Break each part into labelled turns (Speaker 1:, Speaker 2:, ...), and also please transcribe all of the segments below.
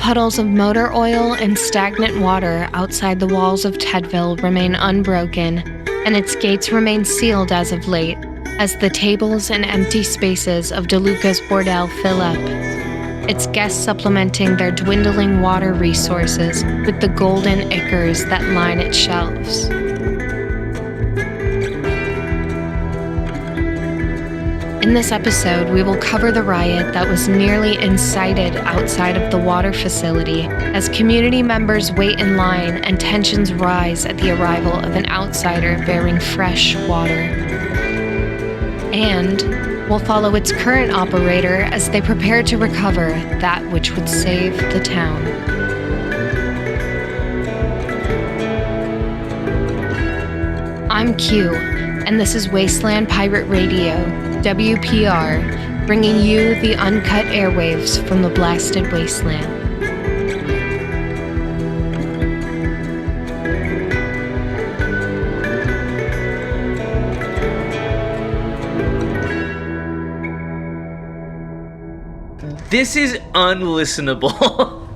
Speaker 1: puddles of motor oil and stagnant water outside the walls of Tedville remain unbroken, and its gates remain sealed as of late, as the tables and empty spaces of Deluca's bordel fill up, its guests supplementing their dwindling water resources with the golden ichors that line its shelves. In this episode, we will cover the riot that was nearly incited outside of the water facility as community members wait in line and tensions rise at the arrival of an outsider bearing fresh water. And we'll follow its current operator as they prepare to recover that which would save the town. I'm Q, and this is Wasteland Pirate Radio, WPR, bringing you the uncut airwaves from the blasted wasteland.
Speaker 2: This is unlistenable.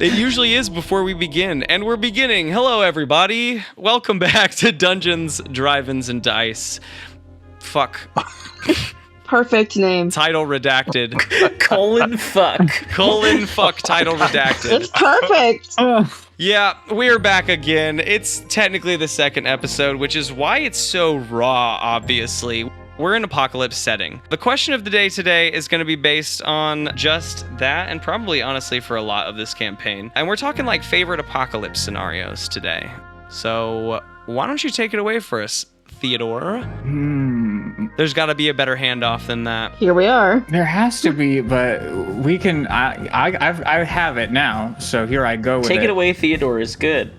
Speaker 3: It usually is before we begin, and we're beginning. Hello, everybody. Welcome back to Dungeons, Drive-Ins, and Dice. Fuck.
Speaker 4: Perfect name.
Speaker 3: Title redacted.
Speaker 2: Fuck.
Speaker 3: Title redacted.
Speaker 4: It's perfect.
Speaker 3: Yeah, we're back again. It's technically the second episode, which is why it's so raw, obviously. We're in apocalypse setting. The question of the day today is going to be based on just that, and probably honestly for a lot of this campaign. And we're talking like favorite apocalypse scenarios today. So why don't you take it away for us, Theodore? There's got to be a better handoff than that.
Speaker 4: Here we are.
Speaker 5: There has to be, but we can. I have it now, so here I go with it.
Speaker 2: Take it away, Theodore is good.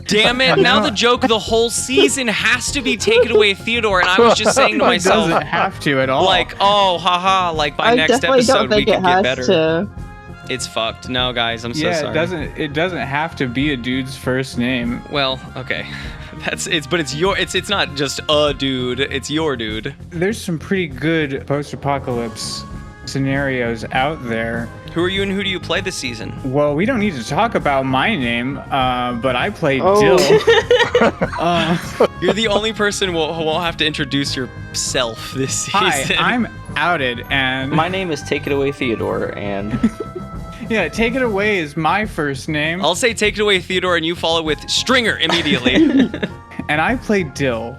Speaker 3: Damn it! Now the joke the whole season has to be taken away, Theodore. And I was just saying to myself,
Speaker 5: it doesn't have to at all.
Speaker 3: Like, oh, haha! Like by next episode we can get better.
Speaker 4: To.
Speaker 3: It's fucked. No, guys, I'm so sorry.
Speaker 5: Yeah, it doesn't have to be a dude's first name.
Speaker 3: Well, okay. It's not just a dude, it's your dude.
Speaker 5: There's some pretty good post-apocalypse scenarios out there.
Speaker 3: Who are you and who do you play this season?
Speaker 5: Well, we don't need to talk about my name, but I play Dill.
Speaker 3: You're the only person who won't have to introduce yourself this season.
Speaker 5: Hi, I'm outed, and
Speaker 2: my name is Take It Away Theodore, and
Speaker 5: yeah, Take It Away is my first name.
Speaker 3: I'll say Take It Away Theodore, and you follow with Stringer immediately.
Speaker 5: And I play Dill.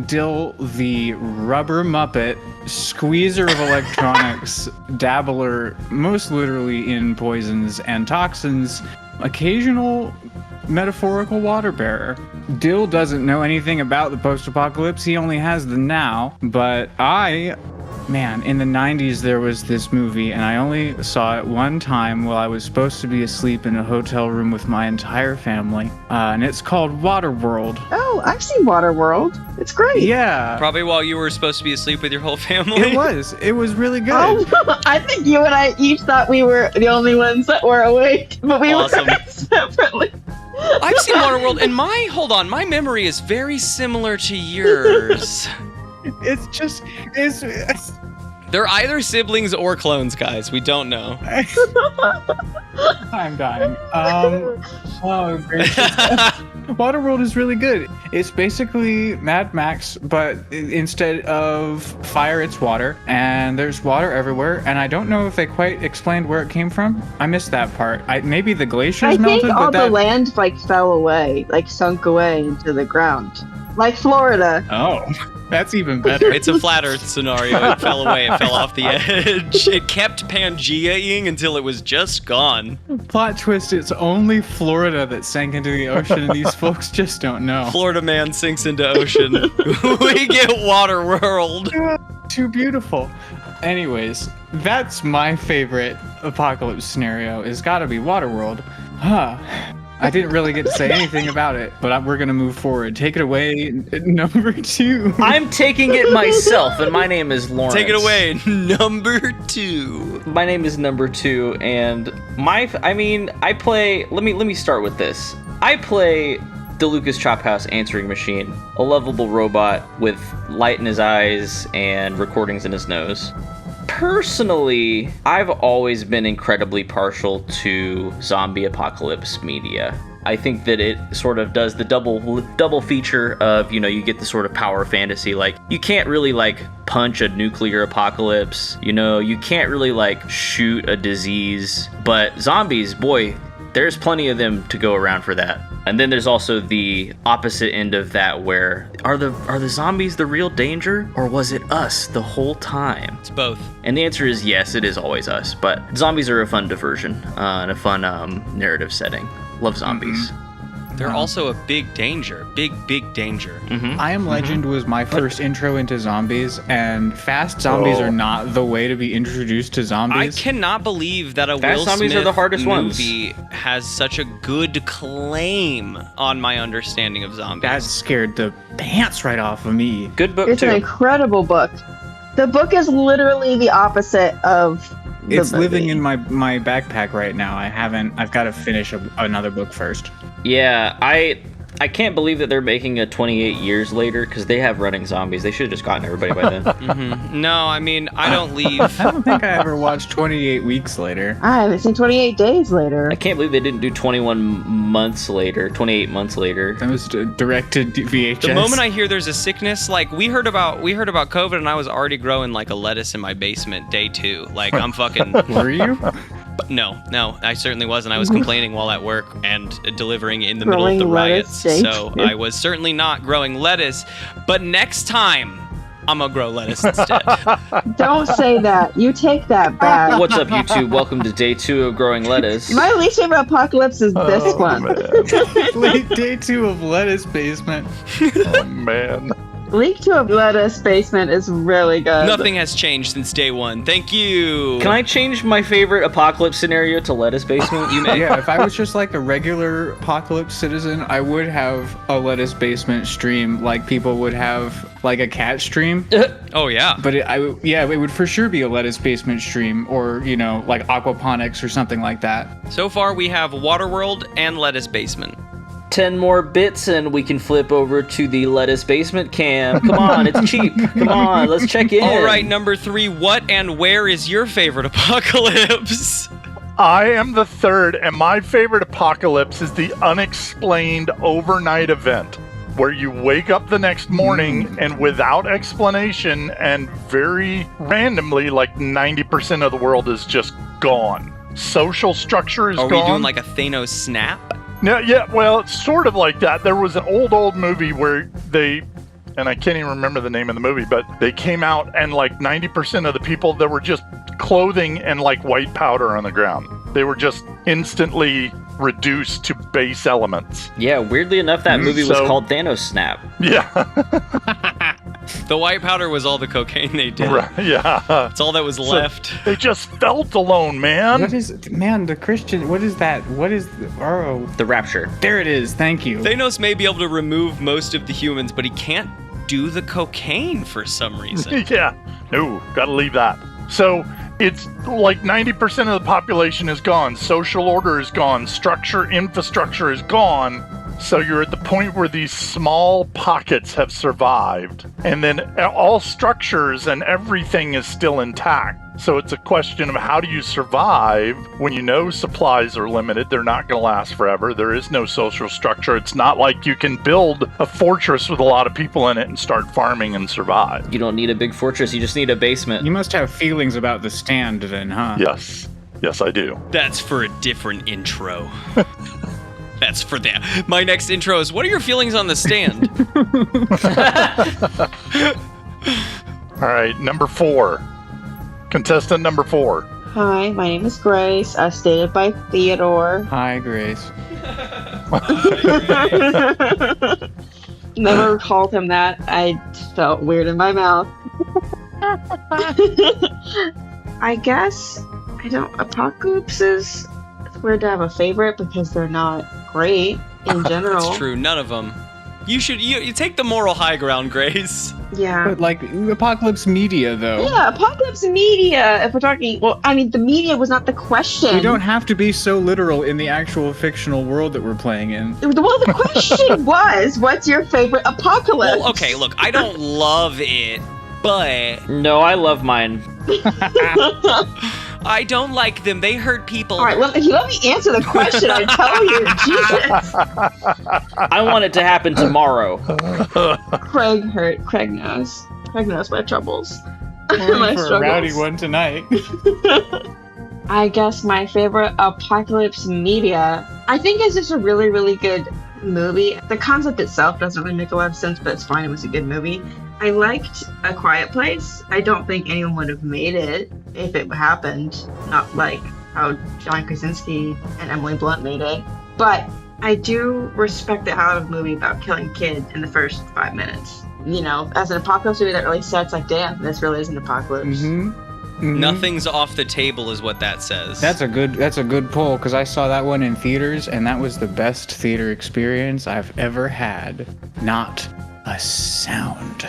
Speaker 5: Dill, the rubber muppet, squeezer of electronics, dabbler, most literally in poisons and toxins, occasional metaphorical water bearer. Dill doesn't know anything about the post-apocalypse, he only has the now, but Man, in the 90s there was this movie, and I only saw it one time while I was supposed to be asleep in a hotel room with my entire family, and it's called Waterworld.
Speaker 4: Oh, I've seen Waterworld. It's great.
Speaker 5: Yeah.
Speaker 3: Probably while you were supposed to be asleep with your whole family.
Speaker 5: It was really good.
Speaker 4: Oh, I think you and I each thought we were the only ones that were awake, but we
Speaker 3: Awesome.
Speaker 4: were separately.
Speaker 3: I've seen Waterworld, and my memory is very similar to yours. They're either siblings or clones, guys. We don't know.
Speaker 5: I'm dying. Oh, gracious. Waterworld is really good. It's basically Mad Max, but instead of fire, it's water. And there's water everywhere. And I don't know if they quite explained where it came from. I missed that part. Maybe the glaciers melted.
Speaker 4: I think all the land fell away, sunk away into the ground. Like Florida.
Speaker 5: Oh. That's even better.
Speaker 3: It's a flat Earth scenario. It fell away. It fell off the edge. It kept Pangea-ing until it was just gone.
Speaker 5: Plot twist, it's only Florida that sank into the ocean, and these folks just don't know.
Speaker 3: Florida man sinks into ocean. We get Waterworld.
Speaker 5: Too beautiful. Anyways, that's my favorite apocalypse scenario. It's gotta be Waterworld. I didn't really get to say anything about it, but we're going to move forward. Take it away, number 2.
Speaker 2: I'm taking it myself, and my name is Lawrence.
Speaker 3: Take it away, number 2.
Speaker 2: My name is number 2, and I play. Let me start with this. I play Deluca's Chophouse answering machine, a lovable robot with light in his eyes and recordings in his nose. Personally, I've always been incredibly partial to zombie apocalypse media. I think that it sort of does the double feature of, you get the sort of power fantasy. Like, you can't really, punch a nuclear apocalypse. You can't really, shoot a disease. But zombies, boy, there's plenty of them to go around for that. And then there's also the opposite end of that, where are the zombies the real danger, or was it us the whole time?
Speaker 3: It's both.
Speaker 2: And the answer is yes, it is always us. But zombies are a fun diversion and a fun narrative setting. Love zombies.
Speaker 3: They're also a big danger. Big danger.
Speaker 5: I Am Legend was my first intro into zombies, and fast zombies are not the way to be introduced to zombies.
Speaker 3: I cannot believe that a
Speaker 2: Fast
Speaker 3: Will
Speaker 2: zombies
Speaker 3: Smith
Speaker 2: are the hardest
Speaker 3: movie has such a good claim on my understanding of zombies.
Speaker 5: That scared the pants right off of me.
Speaker 2: Good book,
Speaker 4: It's
Speaker 2: too.
Speaker 4: an incredible book. The book is literally the opposite of the
Speaker 5: It's
Speaker 4: movie.
Speaker 5: living in my backpack right now. I've got to finish another book first.
Speaker 2: Yeah, I can't believe that they're making a 28 years later, because they have running zombies. They should have just gotten everybody by then.
Speaker 3: No, I mean, I don't leave.
Speaker 5: I don't think I ever watched 28 Weeks Later.
Speaker 4: I haven't seen 28 Days Later.
Speaker 2: I can't believe they didn't do 28 months later.
Speaker 5: That was directed VHS.
Speaker 3: The moment I hear there's a sickness, we heard about COVID, and I was already growing a lettuce in my basement day 2. I'm fucking.
Speaker 5: Were you?
Speaker 3: No, I certainly wasn't. I was complaining while at work and delivering in the middle of
Speaker 4: Growing
Speaker 3: the
Speaker 4: lettuce,
Speaker 3: riots.
Speaker 4: day
Speaker 3: So
Speaker 4: two.
Speaker 3: I was certainly not growing lettuce. But next time, I'm gonna grow lettuce instead.
Speaker 4: Don't say that. You take that back.
Speaker 2: What's up, YouTube? Welcome to day 2 of growing lettuce.
Speaker 4: My least favorite apocalypse is this one.
Speaker 5: Late day 2 of Lettuce Basement.
Speaker 6: Oh, man.
Speaker 4: Leak to a lettuce basement is really good.
Speaker 3: Nothing has changed since day 1. Thank you.
Speaker 2: Can I change my favorite apocalypse scenario to lettuce basement?
Speaker 3: You may.
Speaker 5: Yeah, if I was just a regular apocalypse citizen, I would have a Lettuce Basement stream like people would have a cat stream.
Speaker 3: Oh yeah.
Speaker 5: But it would for sure be a Lettuce Basement stream, or aquaponics or something like that.
Speaker 3: So far, we have Waterworld and Lettuce Basement.
Speaker 2: 10 more bits and we can flip over to the lettuce basement cam. Come on, it's cheap. Come on, let's check in.
Speaker 3: All right, number 3. What and where is your favorite apocalypse?
Speaker 6: I am the third, and my favorite apocalypse is the unexplained overnight event where you wake up the next morning and without explanation and very randomly, 90% of the world is just gone. Social structure is
Speaker 3: Are
Speaker 6: gone.
Speaker 3: we doing a Thanos snap?
Speaker 6: No, yeah, well, it's sort of like that. There was an old movie where and I can't even remember the name of the movie, but they came out and 90% of the people, there were just clothing and white powder on the ground. They were just instantly reduced to base elements.
Speaker 2: Yeah, weirdly enough, that movie was
Speaker 6: So-
Speaker 2: called Thanos Snap.
Speaker 6: Yeah,
Speaker 3: The white powder was all the cocaine they did.
Speaker 6: right, yeah.
Speaker 3: It's all that was left.
Speaker 6: They just felt alone, man.
Speaker 5: What is the Christian? What is that?
Speaker 2: The Rapture.
Speaker 5: There it is. Thank you.
Speaker 3: Thanos may be able to remove most of the humans, but he can't do the cocaine for some reason.
Speaker 6: Yeah, no, gotta leave that. So it's 90% of the population is gone. Social order is gone. Infrastructure is gone. So you're at the point where these small pockets have survived, and then all structures and everything is still intact. So it's a question of how do you survive when supplies are limited, they're not going to last forever, there is no social structure. It's not like you can build a fortress with a lot of people in it and start farming and survive.
Speaker 2: You don't need a big fortress, you just need a basement.
Speaker 5: You must have feelings about the Stand then, huh?
Speaker 6: Yes, I do.
Speaker 3: That's for a different intro. That's for that. My next intro is, what are your feelings on the Stand?
Speaker 6: All right, number 4. Contestant number 4.
Speaker 4: Hi, my name is Grace, as stated by Theodore.
Speaker 5: Hi, Grace.
Speaker 4: Never called him that. I felt weird in my mouth. I guess apocalypses, it's weird to have a favorite because they're not great in general.
Speaker 3: That's true. None of them. You take the moral high ground, Grace.
Speaker 4: Yeah.
Speaker 5: But apocalypse media, though.
Speaker 4: Yeah, apocalypse media, if we're talking, the media was not the question.
Speaker 5: We don't have to be so literal in the actual fictional world that we're playing in.
Speaker 4: Well, the question was, what's your favorite apocalypse?
Speaker 3: Well, okay, look, I don't love it, but
Speaker 2: No, I love mine.
Speaker 3: I don't like them. They hurt people.
Speaker 4: All right, let me answer the question. I tell you, Jesus.
Speaker 2: I want it to happen tomorrow.
Speaker 4: Craig knows. Craig knows my troubles.
Speaker 5: We're
Speaker 4: My
Speaker 5: in for a rowdy one tonight.
Speaker 4: I guess my favorite apocalypse media, I think it's just a really, really good movie. The concept itself doesn't really make a lot of sense, but it's fine. It was a good movie. I liked A Quiet Place. I don't think anyone would have made it if it happened. Not like how John Krasinski and Emily Blunt made it. But I do respect the hell out of a movie about killing a kid in the first 5 minutes. You know, as an apocalypse movie, that really sets like, damn, this really is an apocalypse.
Speaker 3: Nothing's off the table is what that says.
Speaker 5: That's a good pull, because I saw that one in theaters, and that was the best theater experience I've ever had. Not a sound.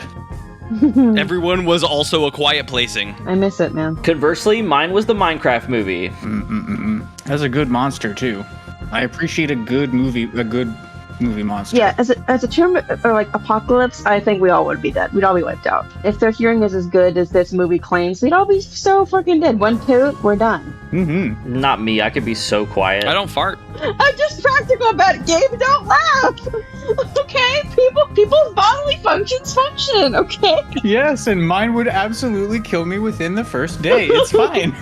Speaker 3: Everyone was also a quiet placing.
Speaker 4: I miss it, man.
Speaker 2: Conversely, mine was the Minecraft movie.
Speaker 5: That's a good monster too. I appreciate a good movie monster.
Speaker 4: Yeah, as a term or like apocalypse, I think we all would be dead. We'd all be wiped out. If their hearing is as good as this movie claims, we'd all be so fucking dead. One toot, we're done.
Speaker 2: Not me. I could be so quiet.
Speaker 3: I don't fart.
Speaker 4: I'm just practical about it, Gabe. Don't laugh. Okay, people's bodily functions function. Okay.
Speaker 5: Yes, and mine would absolutely kill me within the first day. It's fine.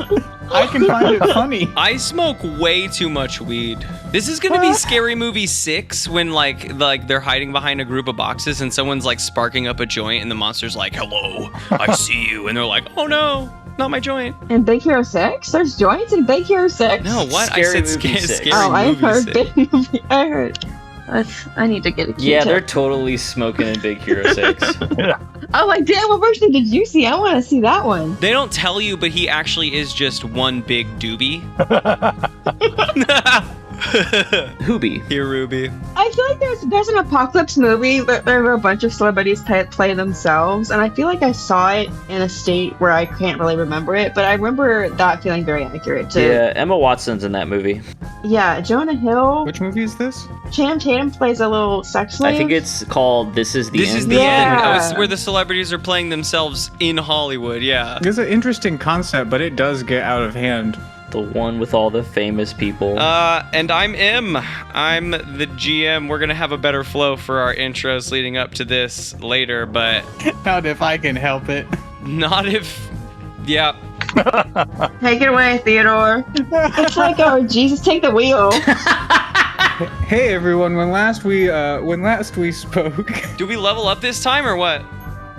Speaker 5: I can find it funny.
Speaker 3: I smoke way too much weed. This is gonna be Scary Movie 6 when like they're hiding behind a group of boxes and someone's like sparking up a joint and the monster's like, "Hello, I see you," and they're like, "Oh no, not my joint."
Speaker 4: In Big Hero 6? There's joints in Big Hero 6?
Speaker 3: No, what?
Speaker 2: Scary
Speaker 3: I said
Speaker 2: Movie 6.
Speaker 3: Scary
Speaker 4: Oh, I
Speaker 3: Movie
Speaker 4: heard
Speaker 3: 6.
Speaker 4: Big Movie. I heard. I need to get a Q-tip.
Speaker 2: Yeah, they're totally smoking in Big Hero 6.
Speaker 4: Oh, like, damn, what version did you see? I want to see that one.
Speaker 3: They don't tell you, but he actually is just one big doobie.
Speaker 2: Hoobie.
Speaker 3: Here, Ruby.
Speaker 4: I feel like there's an apocalypse movie where there were a bunch of celebrities play themselves, and I feel like I saw it in a state where I can't really remember it, but I remember that feeling very accurate too.
Speaker 2: Yeah, Emma Watson's in that movie.
Speaker 4: Yeah, Jonah Hill.
Speaker 5: Which movie is this?
Speaker 4: Channing Tatum plays a little sex slave.
Speaker 2: I think it's called This Is the
Speaker 3: This
Speaker 2: End.
Speaker 3: is the
Speaker 4: Yeah.
Speaker 3: end. Oh, it's where the celebrities are playing themselves in Hollywood, yeah.
Speaker 5: It's an interesting concept, but it does get out of hand.
Speaker 2: The one with all the famous people.
Speaker 3: And I'm M. I'm the GM. We're going to have a better flow for our intros leading up to this later, but
Speaker 5: Not if I can help it.
Speaker 3: not if... Yeah.
Speaker 4: Take it away, Theodore. It's like, oh, Jesus, take the wheel.
Speaker 5: Hey everyone, when last we spoke.
Speaker 3: Do we level up this time or what?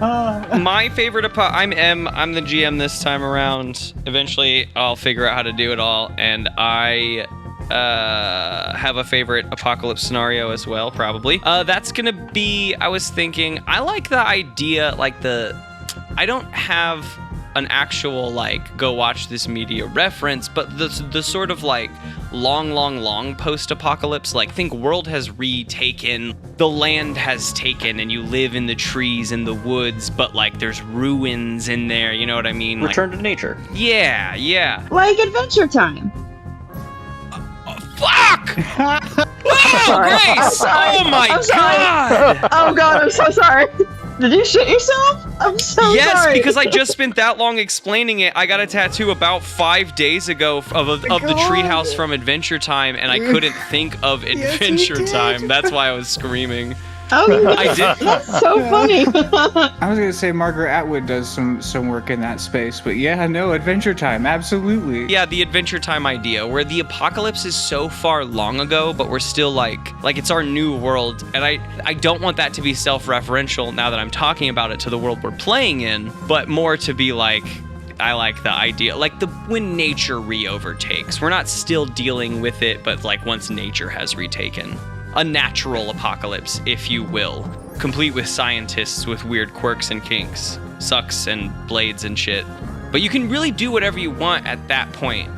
Speaker 3: My favorite I'm M. I'm the GM this time around. Eventually, I'll figure out how to do it all, and I have a favorite apocalypse scenario as well, probably. That's gonna be. I was thinking. I like the idea, like I don't have an actual like go watch this media reference, but the sort of like long post-apocalypse, like think world has retaken, the land has taken, and you live in the trees and the woods, but like there's ruins in there, you know what I mean?
Speaker 2: Return to nature.
Speaker 3: Yeah.
Speaker 4: Like Adventure Time.
Speaker 3: Fuck! Oh,
Speaker 4: Sorry.
Speaker 3: Grace!
Speaker 4: I'm sorry.
Speaker 3: Oh my
Speaker 4: I'm sorry.
Speaker 3: god!
Speaker 4: Oh God, I'm so sorry. Did you shit yourself? I'm so
Speaker 3: Yes,
Speaker 4: sorry.
Speaker 3: because I just spent that long explaining it. I got a tattoo about 5 days ago of the treehouse from Adventure Time, and I couldn't think of Adventure Time. That's why I was screaming.
Speaker 4: Oh,
Speaker 3: I did.
Speaker 4: That's so funny.
Speaker 5: I was gonna say Margaret Atwood does some work in that space, but yeah, no, Adventure Time, absolutely.
Speaker 3: Yeah, the Adventure Time idea, where the apocalypse is so far long ago, but we're still like it's our new world, and I don't want that to be self-referential now that I'm talking about it to the world we're playing in, but more to be like, I like the idea, like when nature re-overtakes. We're not still dealing with it, but like once nature has retaken. A natural apocalypse, if you will, complete with scientists with weird quirks and kinks, sucks and blades and shit. But you can really do whatever you want at that point.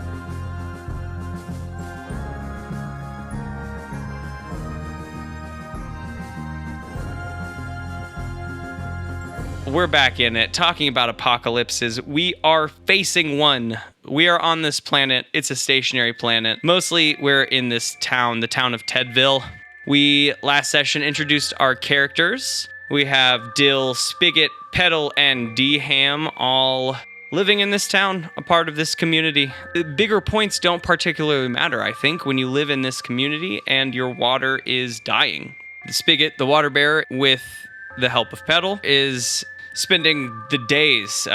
Speaker 3: We're back in it, talking about apocalypses. We are facing one. We are on this planet. It's a stationary planet. Mostly, we're in this town, the town of Tedville. We, last session, introduced our characters. We have Dill, Spicket, Petal, and D-Ham all living in this town, a part of this community. The bigger points don't particularly matter, I think, when you live in this community and your water is dying. The Spigot, the water bearer, with the help of Petal, is spending the days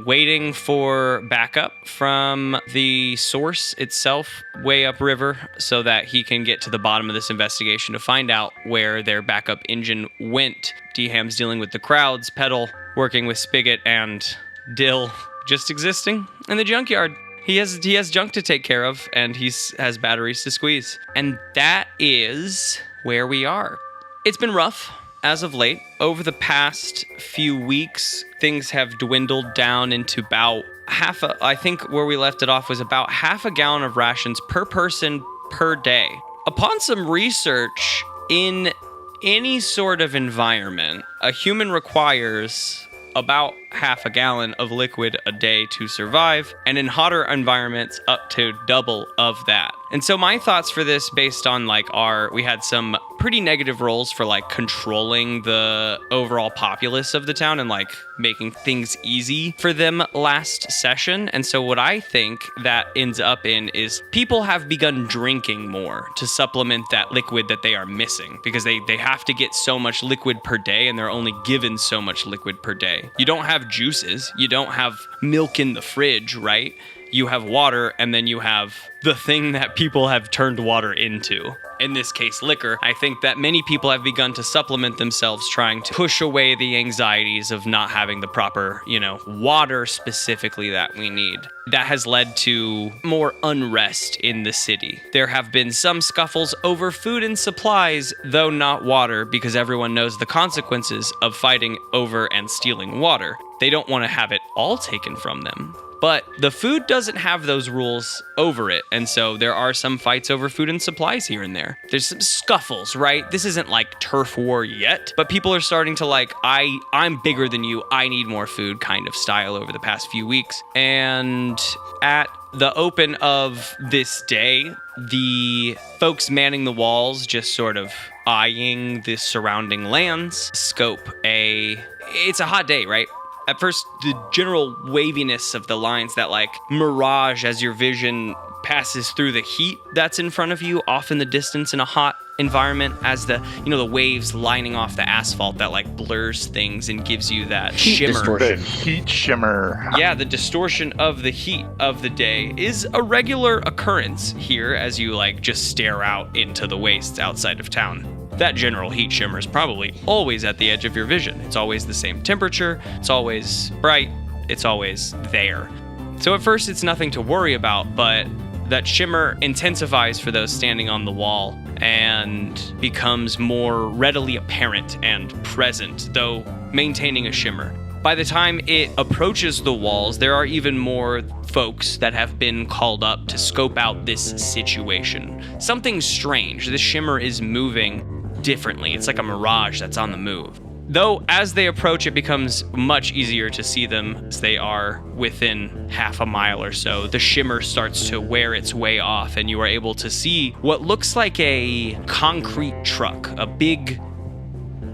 Speaker 3: waiting for backup from the source itself way upriver so that he can get to the bottom of this investigation to find out where their backup engine went. D-Ham's dealing with the crowds, Petal working with Spigot, and Dill just existing in the junkyard. He has junk to take care of, and he has batteries to squeeze. And that is where we are. It's been rough as of late. Over the past few weeks, things have dwindled down into about I think where we left it off was about half a gallon of rations per person per day. Upon some research, in any sort of environment, a human requires about half a gallon of liquid a day to survive, and in hotter environments up to double of that. And so my thoughts for this, based on we had some pretty negative roles for controlling the overall populace of the town and making things easy for them last session. And so what I think that ends up in is people have begun drinking more to supplement that liquid that they are missing, because they have to get so much liquid per day and they're only given so much liquid per day. You don't have juices, you don't have milk in the fridge, right? You have water, and then you have the thing that people have turned water into. In this case, liquor. I think that many people have begun to supplement themselves, trying to push away the anxieties of not having the proper, water specifically that we need. That has led to more unrest in the city. There have been some scuffles over food and supplies, though not water, because everyone knows the consequences of fighting over and stealing water. They don't want to have it all taken from them. But the food doesn't have those rules over it, and so there are some fights over food and supplies here and there. There's some scuffles, right? This isn't turf war yet, but people are starting to I'm bigger than you, I need more food kind of style over the past few weeks. And at the open of this day, the folks manning the walls just sort of eyeing the surrounding lands, it's a hot day, right? At first, the general waviness of the lines, that mirage as your vision passes through the heat that's in front of you off in the distance in a hot environment, as the waves lining off the asphalt that blurs things and gives you that shimmer.
Speaker 6: Distortion. The heat shimmer.
Speaker 3: Yeah, the distortion of the heat of the day is a regular occurrence here as you just stare out into the wastes outside of town. That general heat shimmer is probably always at the edge of your vision. It's always the same temperature, it's always bright, it's always there. So at first it's nothing to worry about, but that shimmer intensifies for those standing on the wall and becomes more readily apparent and present, though maintaining a shimmer. By the time it approaches the walls, there are even more folks that have been called up to scope out this situation. Something strange. The shimmer is moving differently. It's like a mirage that's on the move. Though as they approach, it becomes much easier to see them as they are within half a mile or so. The shimmer starts to wear its way off, and you are able to see what looks like a concrete truck, a big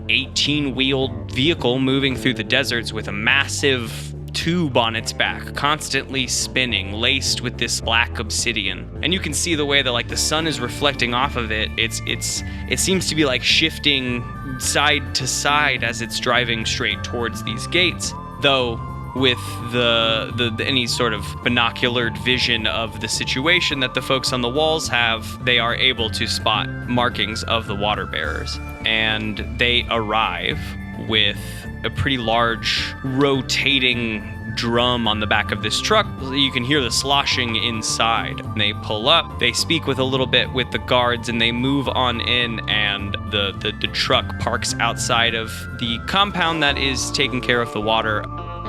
Speaker 3: 18-wheeled vehicle moving through the deserts with a massive tube on its back, constantly spinning, laced with this black obsidian. And you can see the way that the sun is reflecting off of it. It seems to be shifting side to side as it's driving straight towards these gates. Though with the any sort of binoculared vision of the situation that the folks on the walls have, they are able to spot markings of the water bearers. And they arrive with a pretty large rotating drum on the back of this truck. You can hear the sloshing inside. They pull up, they speak with a little bit with the guards, and they move on in, and the truck parks outside of the compound that is taking care of the water.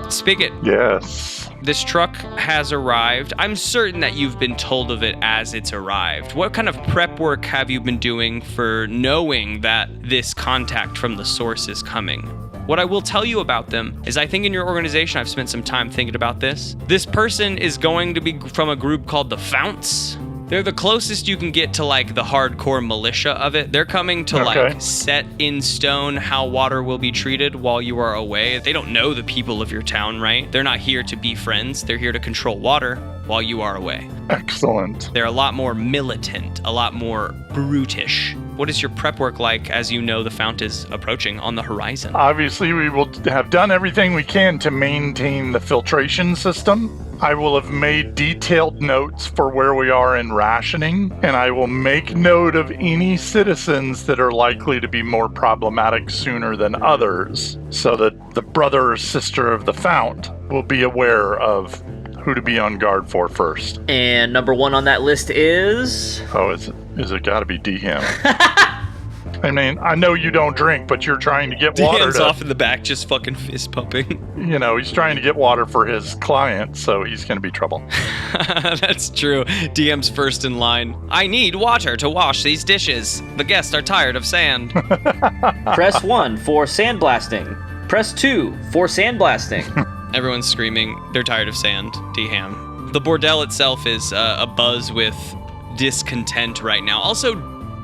Speaker 3: Spicket.
Speaker 6: Yes.
Speaker 3: This truck has arrived. I'm certain that you've been told of it as it's arrived. What kind of prep work have you been doing for knowing that this contact from the source is coming? What I will tell you about them is I think in your organization, I've spent some time thinking about this. This person is going to be from a group called the Founts. They're the closest you can get to like the hardcore militia of it. They're coming to
Speaker 6: Okay.
Speaker 3: like set in stone how water will be treated while you are away. They don't know the people of your town, right? They're not here to be friends. They're here to control water while you are away.
Speaker 6: Excellent.
Speaker 3: They're a lot more militant, a lot more brutish. What is your prep work like as you know the fount is approaching on the horizon?
Speaker 6: Obviously, we will have done everything we can to maintain the filtration system. I will have made detailed notes for where we are in rationing, and I will make note of any citizens that are likely to be more problematic sooner than others, so that the brother or sister of the fount will be aware of who to be on guard for first.
Speaker 2: And number 1 on that list is...
Speaker 6: Oh, is it gotta be DM? I mean, I know you don't drink, but you're trying to get water
Speaker 3: Dan's
Speaker 6: to...
Speaker 3: off in the back just fucking fist pumping.
Speaker 6: You know, he's trying to get water for his client, so he's gonna be trouble.
Speaker 3: That's true. DM's first in line. I need water to wash these dishes. The guests are tired of sand.
Speaker 2: Press 1 for sandblasting. Press 2 for sandblasting.
Speaker 3: Everyone's screaming. They're tired of sand. D-Ham. The bordel itself is abuzz with discontent right now. Also,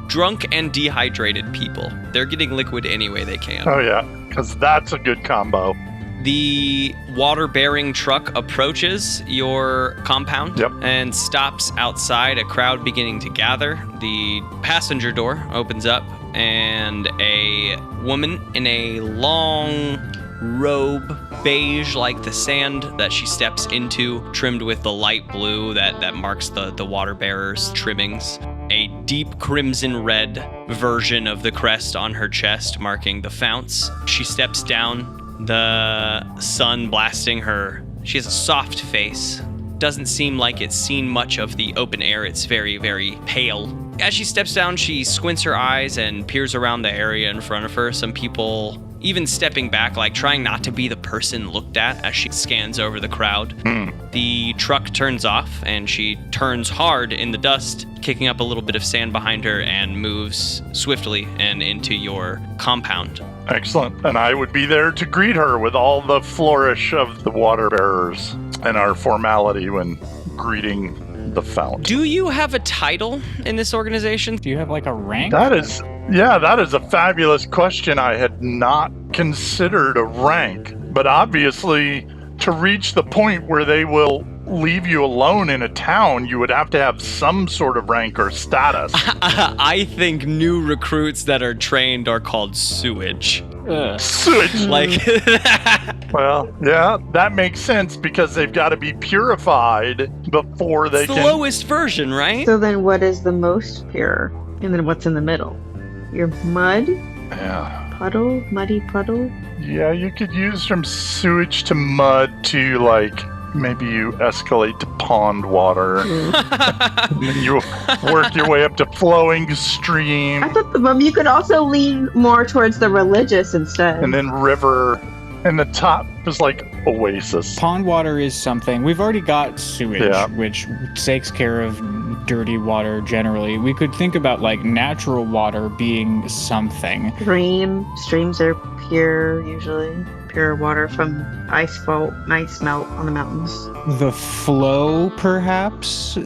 Speaker 3: drunk and dehydrated people. They're getting liquid any way they can.
Speaker 6: Oh yeah, because that's a good combo.
Speaker 3: The water-bearing truck approaches your compound and stops outside, a crowd beginning to gather. The passenger door opens up, and a woman in a long robe, beige like the sand that she steps into, trimmed with the light blue that marks the water-bearer's trimmings. A deep crimson red version of the crest on her chest marking the founts. She steps down, the sun blasting her. She has a soft face. Doesn't seem like it's seen much of the open air. It's very, very pale. As she steps down, she squints her eyes and peers around the area in front of her. Some people even stepping back, like trying not to be the person looked at as she scans over the crowd. The truck turns off and she turns hard in the dust, kicking up a little bit of sand behind her, and moves swiftly and into your compound.
Speaker 6: Excellent. And I would be there to greet her with all the flourish of the water bearers and our formality when greeting the fount.
Speaker 3: Do you have a title in this organization?
Speaker 5: Do you have like a rank?
Speaker 6: That is a fabulous question. I had not considered a rank, but obviously to reach the point where they will leave you alone in a town, you would have to have some sort of rank or status.
Speaker 3: I think new recruits that are trained are called sewage.
Speaker 6: Sewage.
Speaker 3: Like,
Speaker 6: Well, yeah, that makes sense because they've got to be purified before they
Speaker 3: it's the
Speaker 6: can...
Speaker 3: lowest version, right?
Speaker 4: So then what is the most pure? And then what's in the middle? Your mud?
Speaker 6: Yeah.
Speaker 4: Puddle? Muddy puddle?
Speaker 6: Yeah, you could use from sewage to mud to, like, maybe you escalate to pond water. And then you work your way up to flowing stream.
Speaker 4: I thought you could also lean more towards the religious instead.
Speaker 6: And then river. And the top is like oasis.
Speaker 5: Pond water is something. We've already got sewage,
Speaker 6: Yeah.
Speaker 5: which takes care of dirty water generally. We could think about like natural water being something.
Speaker 4: Streams are pure usually. Pure water from ice melt on the mountains.
Speaker 5: The flow, perhaps,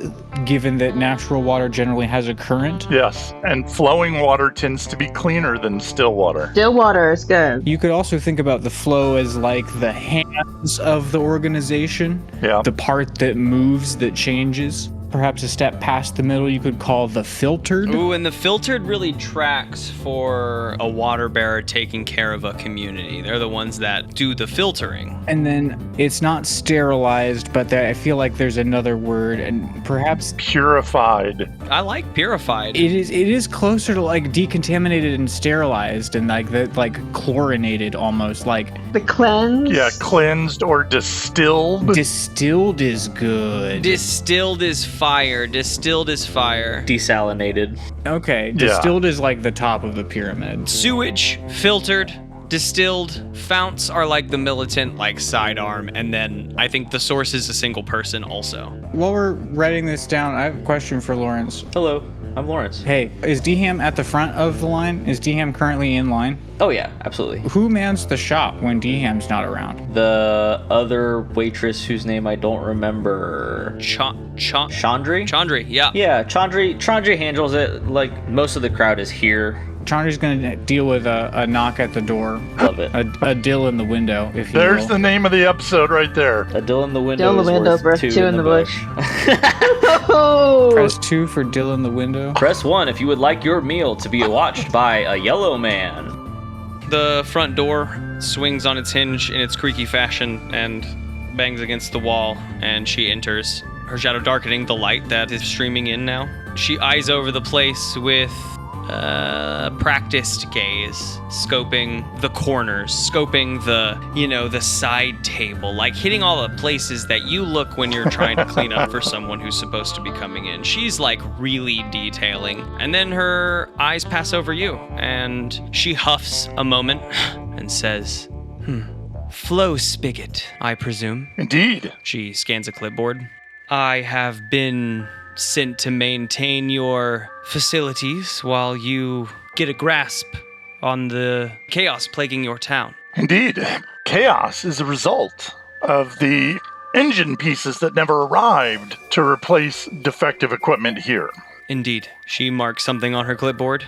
Speaker 5: given that natural water generally has a current.
Speaker 6: Yes, and flowing water tends to be cleaner than still water.
Speaker 4: Still water is good.
Speaker 5: You could also think about the flow as like the hands of the organization.
Speaker 6: Yeah.
Speaker 5: The part that moves, that changes. Perhaps a step past the middle you could call the filtered.
Speaker 3: Ooh, and the filtered really tracks for a water bearer taking care of a community. They're the ones that do the filtering.
Speaker 5: And then it's not sterilized, but I feel like there's another word, and perhaps
Speaker 6: Purified.
Speaker 3: I like purified.
Speaker 5: it is closer to like decontaminated and sterilized, and like chlorinated almost. Like
Speaker 4: The cleanse.
Speaker 6: Yeah, cleansed or distilled.
Speaker 5: distilled is good.
Speaker 3: Distilled is fire. Distilled is fire.
Speaker 2: Desalinated.
Speaker 5: Okay, distilled is like the top of the pyramid.
Speaker 3: Sewage, filtered, distilled. Founts are like the militant, like sidearm, and then I think the source is a single person also.
Speaker 5: While we're writing this down, I have a question for Lawrence.
Speaker 2: Hello. I'm Lawrence.
Speaker 5: Hey, is D-Ham at the front of the line? Is D-Ham currently in line?
Speaker 2: Oh, yeah, absolutely.
Speaker 5: Who mans the shop when D-Ham's not around?
Speaker 2: The other waitress whose name I don't remember. Chandri?
Speaker 3: Chandri, yeah.
Speaker 2: Yeah, Chandri handles it. Like, most of the crowd is here.
Speaker 5: Chandri's gonna deal with a knock at the door.
Speaker 2: Love it.
Speaker 5: A Dill in the window, if you
Speaker 6: There's
Speaker 5: will.
Speaker 6: the name of the episode right there.
Speaker 2: A Dill in the window
Speaker 4: Dill in the window,
Speaker 2: is worth
Speaker 4: worth
Speaker 2: two in the bush.
Speaker 4: Oh!
Speaker 5: Press 2 for Dill in the window.
Speaker 2: Press 1 if you would like your meal to be watched by a yellow man.
Speaker 3: The front door swings on its hinge in its creaky fashion and bangs against the wall, and she enters, her shadow darkening the light that is streaming in now. She eyes over the place with practiced gaze, scoping the corners, scoping the side table, like hitting all the places that you look when you're trying to clean up for someone who's supposed to be coming in. She's like really detailing. And then her eyes pass over you, and she huffs a moment and says, Flow Spicket, I presume.
Speaker 6: Indeed.
Speaker 3: She scans a clipboard. I have been sent to maintain your facilities while you get a grasp on the chaos plaguing your town.
Speaker 6: Indeed. Chaos is a result of the engine pieces that never arrived to replace defective equipment here.
Speaker 3: Indeed. She marks something on her clipboard.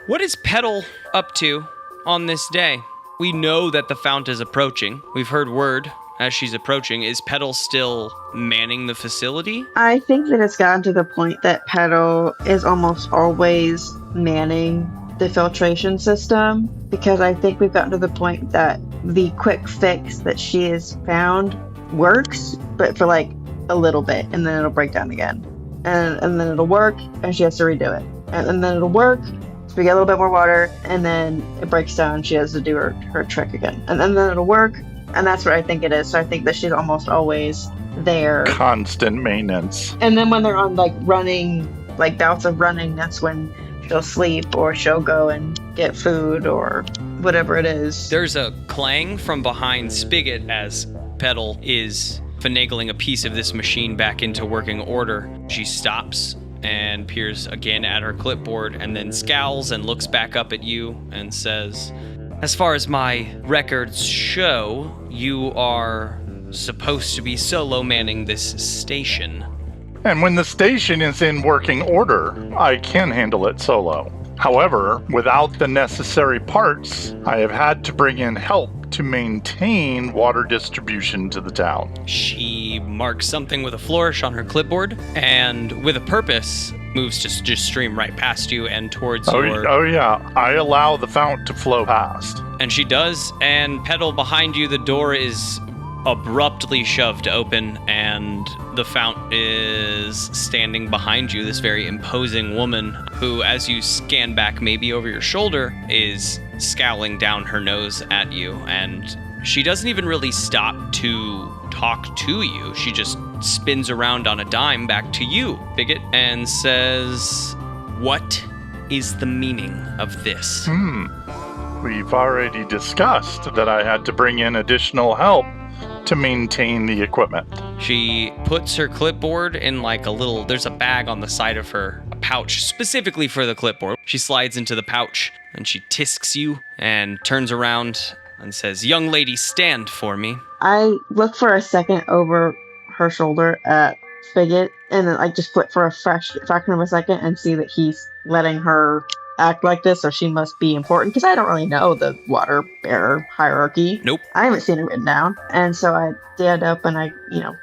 Speaker 3: What is Petal up to on this day? We know that the fount is approaching. We've heard word as she's approaching. Is Petal still manning the facility?
Speaker 4: I think that it's gotten to the point that Petal is almost always manning the filtration system, because I think we've gotten to the point that the quick fix that she has found works, but for like a little bit, and then it'll break down again. And then it'll work, and she has to redo it. And then it'll work, so we get a little bit more water, and then it breaks down, she has to do her trick again. And then it'll work, and that's what I think it is. So I think that she's almost always there.
Speaker 6: Constant maintenance.
Speaker 4: And then when they're on like running, like bouts of running, that's when she'll sleep, or she'll go and get food, or whatever it is.
Speaker 3: There's a clang from behind Spicket as Petal is finagling a piece of this machine back into working order. She stops and peers again at her clipboard, and then scowls and looks back up at you and says, as far as my records show, you are supposed to be solo manning this station.
Speaker 6: And when the station is in working order, I can handle it solo. However, without the necessary parts, I have had to bring in help to maintain water distribution to the town.
Speaker 3: She marks something with a flourish on her clipboard, and with a purpose, moves to just stream right past you and towards your...
Speaker 6: Oh yeah, I allow the fount to flow past.
Speaker 3: And she does, and Petal behind you, the door is abruptly shoved open, and the fount is standing behind you, this very imposing woman who, as you scan back maybe over your shoulder, is scowling down her nose at you. And she doesn't even really stop to talk to you. She just spins around on a dime back to you, Spicket, and says, what is the meaning of this?
Speaker 6: We've already discussed that I had to bring in additional help to maintain the equipment.
Speaker 3: She puts her clipboard in like a little, there's a bag on the side of her, a pouch specifically for the clipboard. She slides into the pouch and she tisks you and turns around and says, young lady, stand for me.
Speaker 4: I look for a second over her shoulder at Spigot, and then I just flip for a fraction of a second and see that he's letting her act like this, so she must be important, because I don't really know the water bearer hierarchy.
Speaker 3: Nope.
Speaker 4: I haven't seen it written down. And so I stand up and I,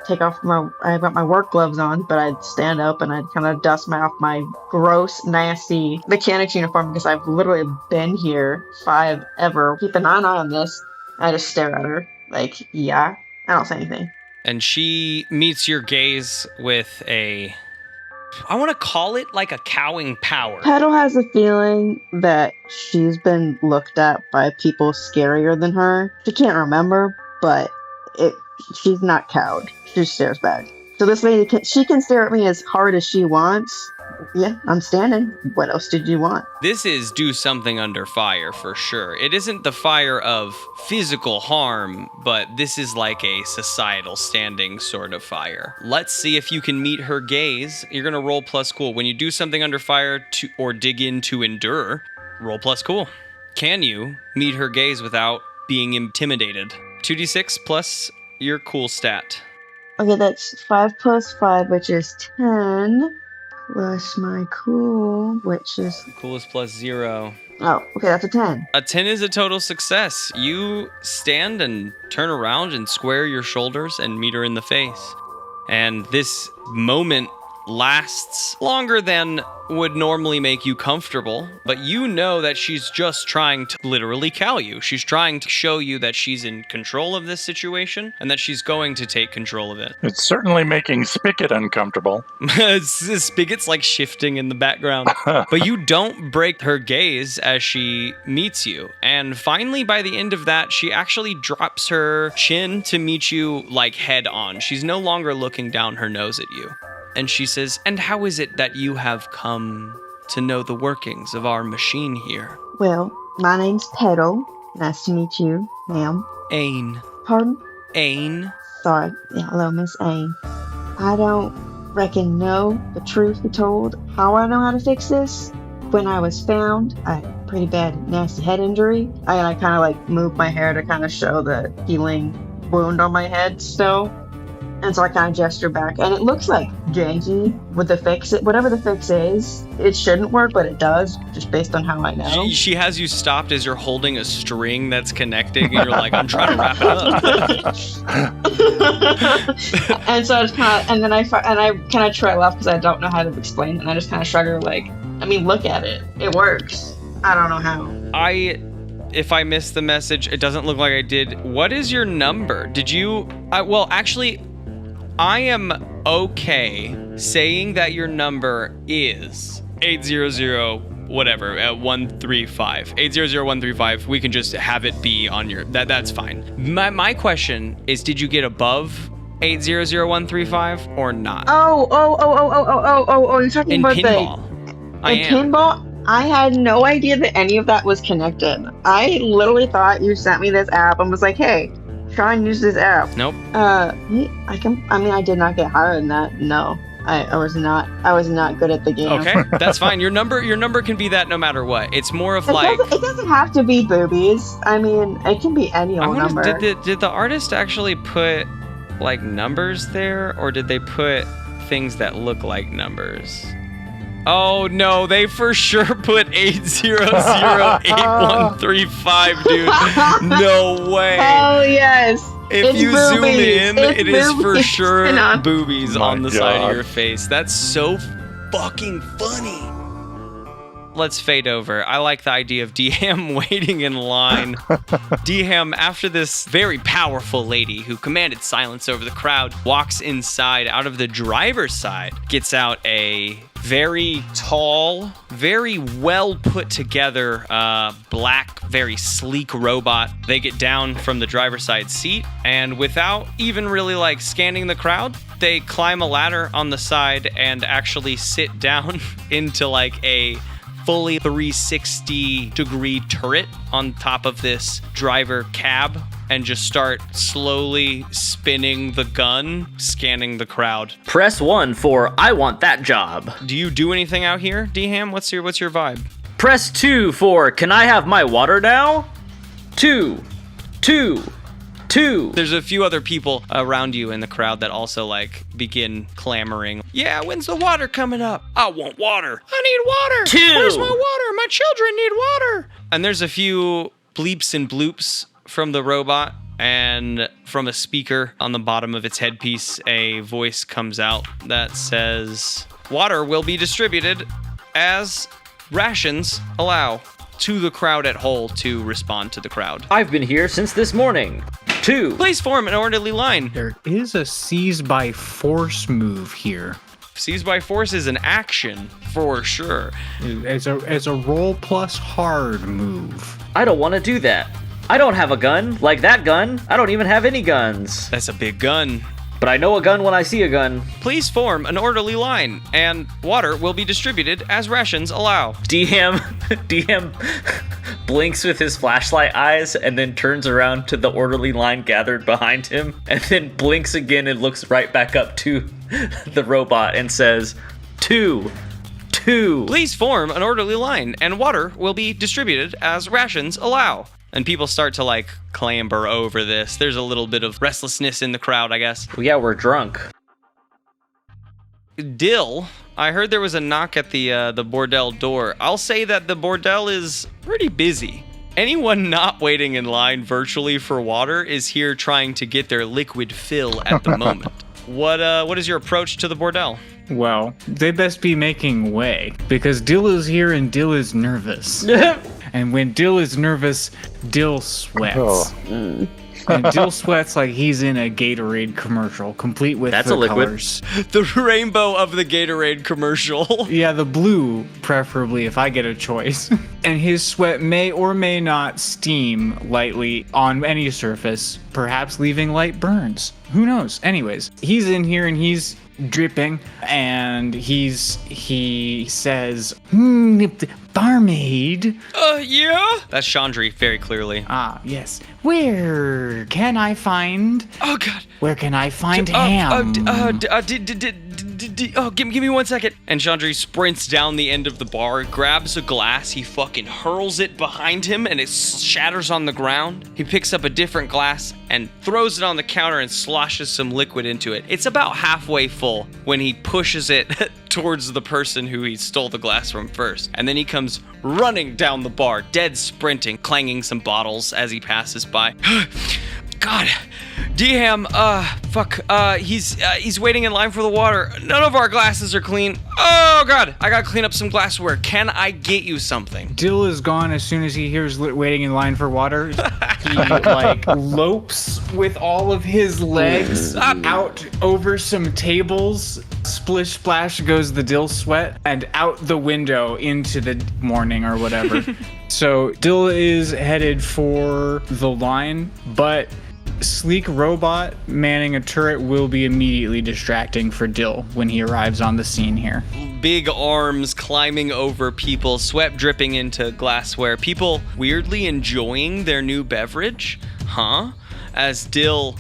Speaker 4: take off I've got my work gloves on, but I'd stand up and I'd kind of dust off my gross, nasty mechanics uniform, because I've literally been here ever. Keep an eye on this. I just stare at her like, yeah. I don't say anything.
Speaker 3: And she meets your gaze with a, I want to call it like a cowing power.
Speaker 4: Petal has a feeling that she's been looked at by people scarier than her. She can't remember, but she's not cowed. She stares back. So this lady, she can stare at me as hard as she wants, Yeah, I'm standing. What else did you want?
Speaker 3: This is do something under fire for sure. It isn't the fire of physical harm, but this is like a societal standing sort of fire. Let's see if you can meet her gaze. You're gonna roll plus cool. When you do something under fire or dig in to endure, roll plus cool. Can you meet her gaze without being intimidated? 2d6 plus your cool stat.
Speaker 4: Okay, that's 5 plus 5, which is 10, plus my cool, which is...
Speaker 3: Cool is plus 0.
Speaker 4: Oh, okay, that's a 10.
Speaker 3: A 10 is a total success. You stand and turn around and square your shoulders and meet her in the face. And this moment lasts longer than would normally make you comfortable, but you know that she's just trying to literally cow you. She's trying to show you that she's in control of this situation and that she's going to take control of it.
Speaker 6: It's certainly making Spicket uncomfortable.
Speaker 3: Spiget's like shifting in the background. But you don't break her gaze as she meets you. And finally, by the end of that, she actually drops her chin to meet you like head on. She's no longer looking down her nose at you. And she says, "And how is it that you have come to know the workings of our machine here?"
Speaker 4: Well, my name's Petal. Nice to meet you, ma'am.
Speaker 3: Ain.
Speaker 4: Pardon?
Speaker 3: Ain.
Speaker 4: Sorry. Yeah, hello, Miss Ain. I don't reckon know the truth be told how I know how to fix this. When I was found, I had a pretty bad, nasty head injury. I kind of like moved my hair to kind of show the healing wound on my head still. And so I kind of gesture back, and it looks like janky with the fix. Whatever the fix is, it shouldn't work, but it does, just based on how I know.
Speaker 3: She has you stopped as you're holding a string that's connecting, and you're like, "I'm trying to wrap it up."
Speaker 4: And so I just kind of, and then I kind of trail off because I don't know how to explain it, and I just kind of shrug her like, I mean, look at it. It works. I don't know how.
Speaker 3: If I missed the message, it doesn't look like I did. What is your number? Did you? Well, actually, I am okay saying that your number is 800 whatever 135. 800-135. We can just have it be on your that's fine. My question is, did you get above 800-135 or not?
Speaker 4: Oh, you're talking
Speaker 3: In
Speaker 4: about
Speaker 3: pinball.
Speaker 4: Pinball? I had no idea that any of that was connected. I literally thought you sent me this app and was like, hey, try and use this app.
Speaker 3: Nope.
Speaker 4: I did not get higher than that. No. I was not good at the game.
Speaker 3: Okay, that's fine. Your number can be that no matter what. It's more of like
Speaker 4: it doesn't have to be boobies. I mean, it can be any old number.
Speaker 3: Did the artist actually put like numbers there, or did they put things that look like numbers? Oh no, they for sure put 800-8135, dude. No way.
Speaker 4: Oh yes.
Speaker 3: If you
Speaker 4: boobies.
Speaker 3: zoom in, it is for
Speaker 4: boobies.
Speaker 3: sure boobies
Speaker 6: My
Speaker 3: on the side
Speaker 6: God.
Speaker 3: of your face. That's so fucking funny. Let's fade over. I like the idea of D-Ham waiting in line. D-Ham, after this very powerful lady who commanded silence over the crowd, walks inside out of the driver's side, gets out a very tall, very well put together, black, very sleek robot. They get down from the driver's side seat, and without even really like scanning the crowd, they climb a ladder on the side and actually sit down into like a fully 360-degree turret on top of this driver cab and just start slowly spinning the gun, scanning the crowd.
Speaker 2: Press 1 for I want that job.
Speaker 3: Do you do anything out here, D-Ham? What's your vibe?
Speaker 2: Press 2 for can I have my water now? 2.
Speaker 3: There's a few other people around you in the crowd that also like begin clamoring. Yeah, when's the water coming up? I want water. I need water.
Speaker 2: 2.
Speaker 3: Where's my water? My children need water. And there's a few bleeps and bloops from the robot, and from a speaker on the bottom of its headpiece, a voice comes out that says, "Water will be distributed as rations allow," to the crowd at whole to respond to the crowd.
Speaker 2: I've been here since this morning. 2.
Speaker 3: Please form an orderly line.
Speaker 5: There is a seize by force move here.
Speaker 3: Seize by force is an action for sure.
Speaker 5: It's a roll plus hard move.
Speaker 2: I don't want to do that. I don't have a gun. Like that gun. I don't even have any guns.
Speaker 3: That's a big gun.
Speaker 2: But I know a gun when I see a gun.
Speaker 3: Please form an orderly line, and water will be distributed as rations allow.
Speaker 2: DM blinks with his flashlight eyes and then turns around to the orderly line gathered behind him, and then blinks again and looks right back up to the robot and says, two.
Speaker 3: Please form an orderly line, and water will be distributed as rations allow. And people start to like clamber over this. There's a little bit of restlessness in the crowd, I guess.
Speaker 2: Well, yeah, we're drunk.
Speaker 3: Dill, I heard there was a knock at the bordel door. I'll say that the bordel is pretty busy. Anyone not waiting in line virtually for water is here trying to get their liquid fill at the moment. What is your approach to the bordel?
Speaker 5: Well, they best be making way, because Dill is here and Dill is nervous. And when Dill is nervous, Dill sweats. And Dill sweats like he's in a Gatorade commercial, complete with
Speaker 2: That's
Speaker 5: the
Speaker 2: a liquid.
Speaker 5: colors.
Speaker 3: The rainbow of the Gatorade commercial.
Speaker 5: Yeah, the blue, preferably, if I get a choice. And his sweat may or may not steam lightly on any surface, perhaps leaving light burns. Who knows? Anyways, he's in here and he's dripping, and he says, barmaid.
Speaker 3: Yeah? That's Chandri, very clearly.
Speaker 5: Ah, yes. Where can I find...
Speaker 3: Oh, God.
Speaker 5: Where can I find ham?
Speaker 3: Give me 1 second. And Chandri sprints down the end of the bar, grabs a glass, he fucking hurls it behind him, and it shatters on the ground. He picks up a different glass and throws it on the counter and sloshes some liquid into it. It's about halfway full when he pushes it towards the person who he stole the glass from first. And then he comes running down the bar, dead sprinting, clanging some bottles as he passes by. God, D-Ham, he's waiting in line for the water. None of our glasses are clean. Oh, God, I gotta clean up some glassware. Can I get you something?
Speaker 5: Dill is gone as soon as he hears waiting in line for water. He, lopes with all of his legs out over some tables. Splish splash goes the Dill sweat, and out the window into the morning or whatever. So Dill is headed for the line, but sleek robot manning a turret will be immediately distracting for Dill when he arrives on the scene here.
Speaker 3: Big arms climbing over people, sweat dripping into glassware. People weirdly enjoying their new beverage, as Dill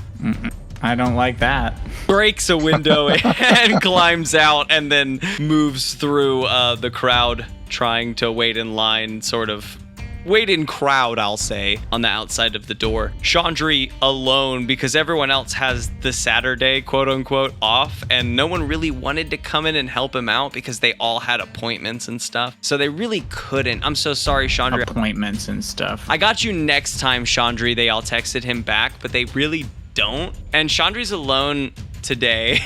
Speaker 5: I don't like that.
Speaker 3: breaks a window and climbs out, and then moves through the crowd, trying to wait in line, wait in crowd, I'll say, on the outside of the door. Chandri alone, because everyone else has the Saturday, quote unquote, off, and no one really wanted to come in and help him out because they all had appointments and stuff. So they really couldn't. I'm so sorry, Chandri.
Speaker 5: Appointments and stuff.
Speaker 3: I got you next time, Chandri. They all texted him back, but they really don't. And Chandri's alone today.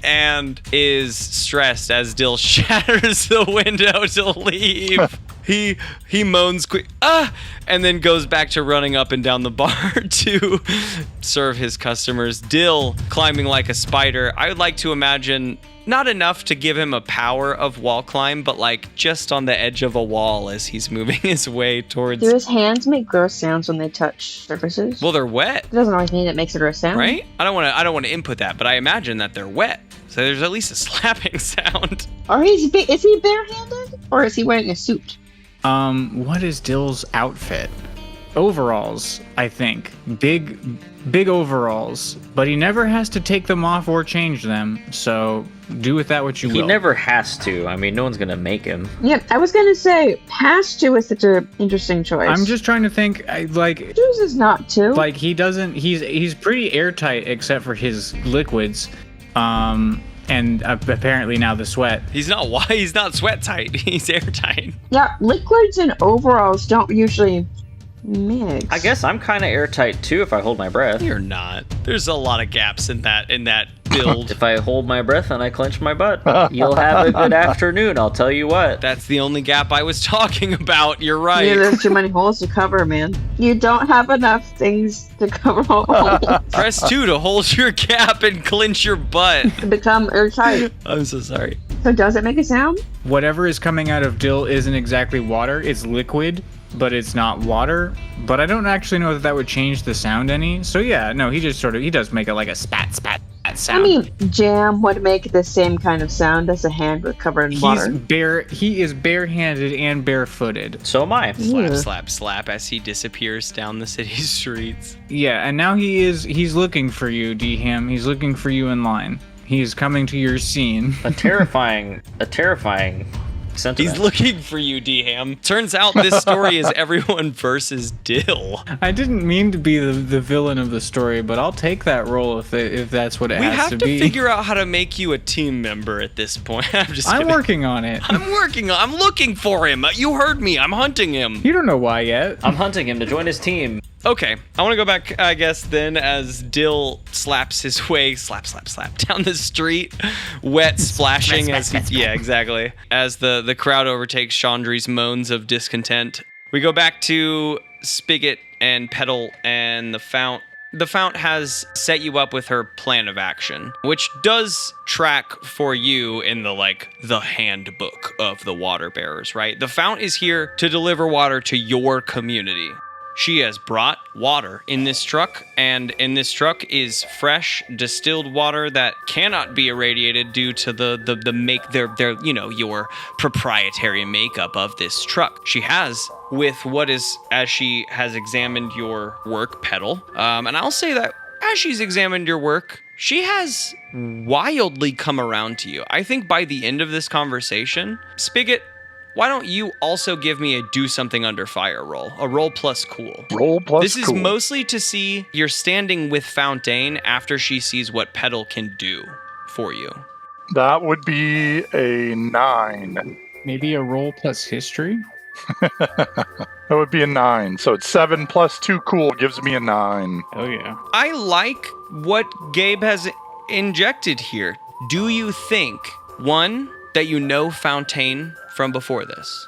Speaker 3: And is stressed as Dill shatters the window to leave. He moans quick, and then goes back to running up and down the bar to serve his customers. Dill climbing like a spider. I would like to imagine not enough to give him a power of wall climb, but like just on the edge of a wall as he's moving his way towards.
Speaker 4: Do his hands make gross sounds when they touch surfaces?
Speaker 3: Well, they're wet.
Speaker 4: It doesn't always mean it makes a gross sound.
Speaker 3: Right? I don't want to input that, but I imagine that they're wet. So there's at least a slapping sound.
Speaker 4: Or is he barehanded? Or is he wearing a suit?
Speaker 5: What is Dill's outfit? Overalls, I think. Big overalls. But he never has to take them off or change them. So do with that what you will.
Speaker 2: He never has to. I mean, no one's gonna make him.
Speaker 4: Yeah, I was gonna say, has to is such an interesting choice.
Speaker 5: I'm just trying to think,
Speaker 4: chooses not to.
Speaker 5: Like, he's pretty airtight except for his liquids. And apparently now the sweat.
Speaker 3: He's not sweat tight. He's airtight.
Speaker 4: Yeah, liquids and overalls don't usually mix.
Speaker 2: I guess I'm kind of airtight too if I hold my breath.
Speaker 3: You're not. There's a lot of gaps in that build.
Speaker 2: If I hold my breath and I clench my butt, you'll have a good afternoon, I'll tell you what.
Speaker 3: That's the only gap I was talking about. You're right.
Speaker 4: There's too many holes to cover, man. You don't have enough things to cover all holes.
Speaker 3: Press 2 to hold your gap and clench your butt.
Speaker 4: To become airtight.
Speaker 3: I'm so sorry.
Speaker 4: So does it make a sound?
Speaker 5: Whatever is coming out of Dill isn't exactly water. It's liquid, but it's not water. But I don't actually know that would change the sound any. So yeah, no, he does make it like a spat, spat, that sound.
Speaker 4: I mean, jam would make the same kind of sound as a hand covered in water.
Speaker 5: He is barehanded and barefooted.
Speaker 2: So am I.
Speaker 3: Slap,
Speaker 4: Yeah.
Speaker 3: slap, slap as he disappears down the city streets.
Speaker 5: Yeah, and now he's looking for you, D-Ham. He's looking for you in line. He is coming to your scene.
Speaker 2: A terrifying sentiment.
Speaker 3: He's looking for you, D-Ham. Turns out this story is everyone versus Dill.
Speaker 5: I didn't mean to be the villain of the story, but I'll take that role if that's what it
Speaker 3: We
Speaker 5: has
Speaker 3: have
Speaker 5: to
Speaker 3: to
Speaker 5: be.
Speaker 3: figure out how to make you a team member at this point. I'm just
Speaker 5: I'm
Speaker 3: kidding.
Speaker 5: working on it.
Speaker 3: I'm looking for him. You heard me. I'm hunting him.
Speaker 5: You don't know why yet.
Speaker 2: I'm hunting him to join his team.
Speaker 3: Okay, I want to go back, I guess, then as Dill slaps his way, slap, down the street, wet, splashing as yeah, exactly. As the crowd overtakes Chandri's moans of discontent. We go back to Spicket and Petal and the Fount. The Fount has set you up with her plan of action, which does track for you in the handbook of the water bearers, right? The Fount is here to deliver water to your community. She has brought water in this truck, and in this truck is fresh distilled water that cannot be irradiated due to your proprietary makeup of this truck. She has, with what is, as she has examined your work, Petal, and I'll say that as she's examined your work, she has wildly come around to you. I think by the end of this conversation, Spigot, why don't you also give me a do something under fire roll? A roll plus cool.
Speaker 6: Roll plus
Speaker 3: This is
Speaker 6: cool.
Speaker 3: mostly to see you're standing with Fontaine after she sees what Petal can do for you.
Speaker 6: That would be a 9.
Speaker 5: Maybe a roll plus history?
Speaker 6: That would be a 9. So it's 7 plus 2 cool gives me a 9.
Speaker 5: Oh yeah.
Speaker 3: I like what Gabe has injected here. Do you think, one, that you know Fontaine from before this?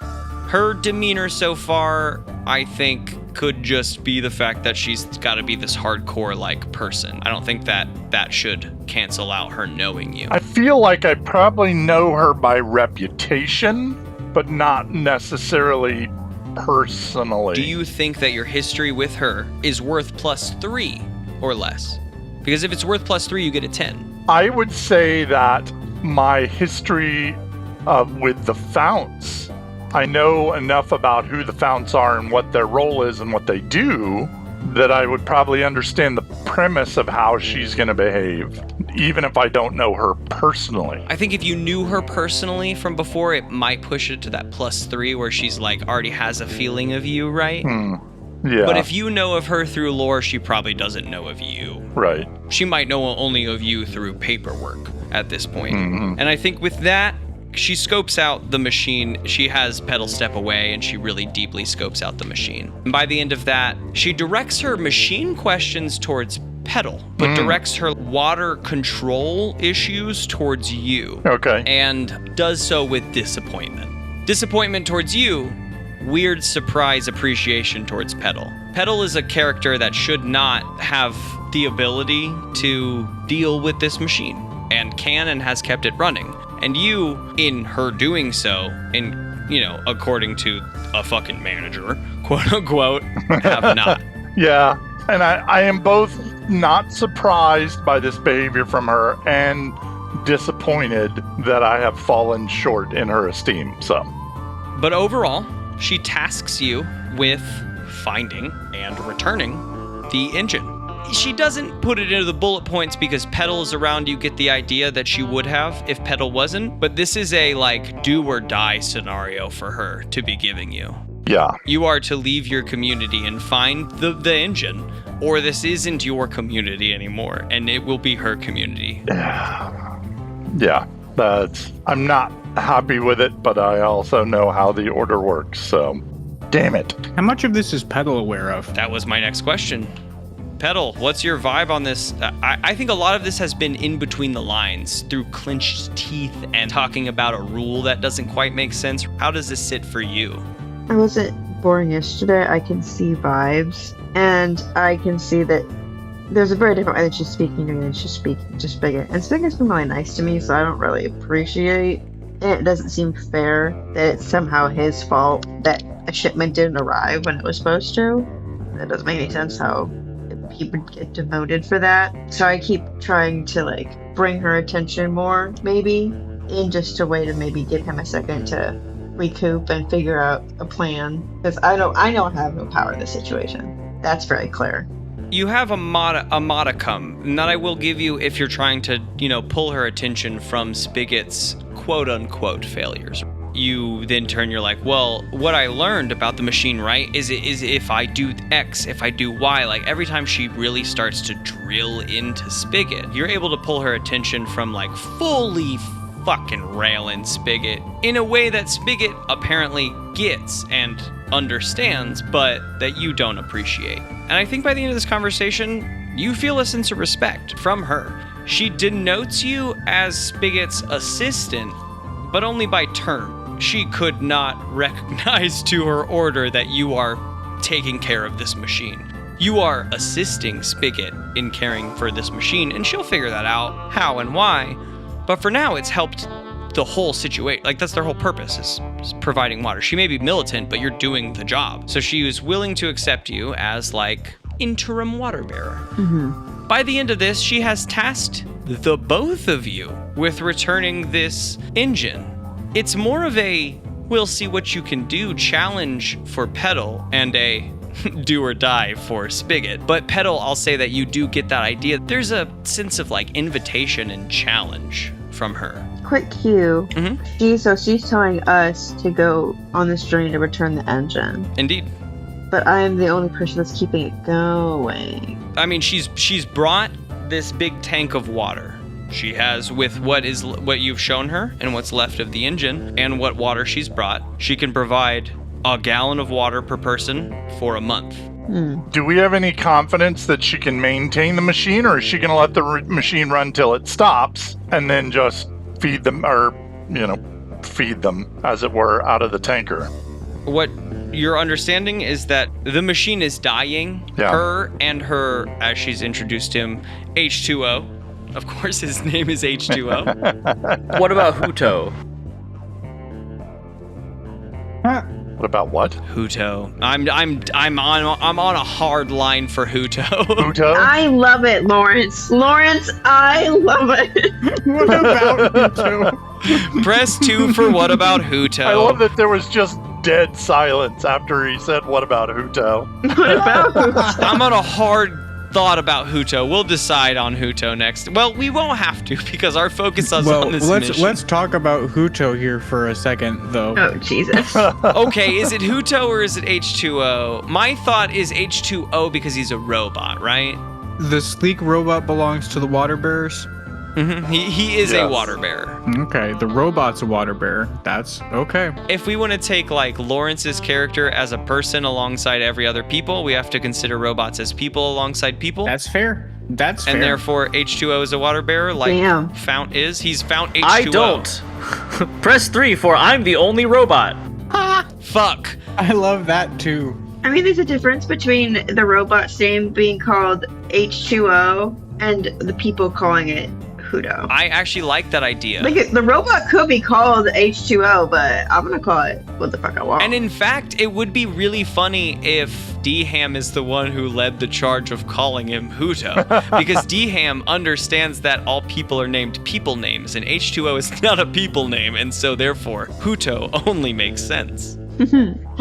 Speaker 3: Her demeanor so far, I think, could just be the fact that she's got to be this hardcore person. I don't think that should cancel out her knowing you.
Speaker 6: I feel like I probably know her by reputation, but not necessarily personally.
Speaker 3: Do you think that your history with her is worth +3 or less? Because if it's worth +3, you get a 10.
Speaker 6: I would say that my history with the Founts, I know enough about who the Founts are and what their role is and what they do, that I would probably understand the premise of how she's going to behave, even if I don't know her personally.
Speaker 3: I think if you knew her personally from before, it might push it to that +3 where she's already has a feeling of you, right?
Speaker 6: Yeah.
Speaker 3: But if you know of her through lore, she probably doesn't know of you.
Speaker 6: Right.
Speaker 3: She might know only of you through paperwork at this point.
Speaker 6: Mm-hmm.
Speaker 3: And I think with that, she scopes out the machine. She has Petal step away and she really deeply scopes out the machine. And by the end of that, she directs her machine questions towards Petal, but directs her water control issues towards you.
Speaker 6: Okay.
Speaker 3: And does so with disappointment. Disappointment towards you, weird surprise appreciation towards Petal. Petal is a character that should not have the ability to deal with this machine, and can and has kept it running. And you, in her doing so, according to a fucking manager, quote unquote, have not.
Speaker 6: Yeah. And I am both not surprised by this behavior from her and disappointed that I have fallen short in her esteem. So.
Speaker 3: But overall, she tasks you with finding and returning the engine. She doesn't put it into the bullet points because Petal is around. You get the idea that she would have if Petal wasn't. But this is a do or die scenario for her to be giving you.
Speaker 6: Yeah.
Speaker 3: You are to leave your community and find the engine, or this isn't your community anymore, and it will be her community.
Speaker 6: Yeah. I'm not happy with it, but I also know how the order works, so damn it.
Speaker 5: How much of this is Petal aware of?
Speaker 3: That was my next question. Petal, what's your vibe on this? I think a lot of this has been in between the lines through clenched teeth and talking about a rule that doesn't quite make sense. How does this sit for you?
Speaker 4: I wasn't born yesterday. I can see vibes, and I can see that there's a very different way that she's speaking to me than she's speaking to Spigot. And Spigot's been really nice to me, so I don't really appreciate it. It doesn't seem fair that it's somehow his fault that a shipment didn't arrive when it was supposed to. It doesn't make any sense how he would get demoted for that. So I keep trying to like bring her attention more, maybe, in just a way to maybe give him a second to recoup and figure out a plan. Because I know I have no power in this situation. That's very clear.
Speaker 3: You have a modicum, and that I will give you if you're trying to, pull her attention from Spigget's quote-unquote failures. You then turn, you're like, well, what I learned about the machine, right, is if I do X, if I do Y, like every time she really starts to drill into Spicket, you're able to pull her attention from like fully fucking railing Spicket in a way that Spicket apparently gets and understands, but that you don't appreciate. And I think by the end of this conversation, you feel a sense of respect from her. She denotes you as Spigget's assistant, but only by term. She could not recognize to her order that you are taking care of this machine. You are assisting Spicket in caring for this machine, and she'll figure that out, how and why. But for now, it's helped the whole situation. Like, that's their whole purpose, is providing water. She may be militant, but you're doing the job. So she was willing to accept you as, like, interim water bearer.
Speaker 4: Mm-hmm.
Speaker 3: By the end of this, she has tasked the both of you with returning this engine. It's more of a we'll see what you can do challenge for Petal and a do or die for Spicket. But Petal, I'll say that you do get that idea. There's a sense of like invitation and challenge from her.
Speaker 4: Quick cue.
Speaker 3: Mm-hmm.
Speaker 4: She's telling us to go on this journey to return the engine.
Speaker 3: Indeed.
Speaker 4: But I am the only person that's keeping it going.
Speaker 3: I mean, she's brought this big tank of water. She has, with what you've shown her and what's left of the engine and what water she's brought, she can provide a gallon of water per person for a month.
Speaker 6: Do we have any confidence that she can maintain the machine, or is she going to let the machine run till it stops and then just feed them, or, feed them, as it were, out of the tanker?
Speaker 3: What your understanding is that the machine is dying.
Speaker 6: Yeah.
Speaker 3: Her and her, as she's introduced him, H2O. Of course, his name is H2O.
Speaker 2: What about Huto?
Speaker 6: What about what?
Speaker 3: Huto. I'm on a hard line for Huto.
Speaker 6: Huto?
Speaker 4: I love it, Lawrence. Lawrence, I love it.
Speaker 5: What about Huto?
Speaker 3: Press 2 for what about Huto.
Speaker 6: I love that there was just dead silence after he said, what about Huto?
Speaker 4: What about Huto?
Speaker 3: I'm on a hard thought about Huto. We'll decide on Huto next. Well, we won't have to because our focus is on this mission.
Speaker 5: Let's talk about Huto here for a second, though.
Speaker 4: Oh, Jesus.
Speaker 3: Okay, is it Huto or is it H2O? My thought is H2O because he's a robot, right?
Speaker 5: The sleek robot belongs to the water bearers.
Speaker 3: Mm-hmm. He is a
Speaker 6: Yes.
Speaker 3: water bearer.
Speaker 5: Okay, the robot's a water bearer. That's okay.
Speaker 3: If we want to take like Lawrence's character as a person alongside every other people, we have to consider robots as people alongside people.
Speaker 5: That's fair. That's fair.
Speaker 3: And therefore H2O is a water bearer like
Speaker 4: Damn.
Speaker 3: Fount is. He's Fount H2O.
Speaker 2: I don't. Press 3 for I'm the only robot.
Speaker 3: Fuck.
Speaker 5: I love that too.
Speaker 4: I mean, there's a difference between the robot's name being called H2O and the people calling it Huto.
Speaker 3: I actually like that idea.
Speaker 4: Like, the robot could be called H2O, but I'm gonna call it what the fuck I want.
Speaker 3: And in fact, it would be really funny if D-Ham is the one who led the charge of calling him Huto. Because D-Ham understands that all people are named people names, and H2O is not a people name, and so therefore, Huto only makes sense.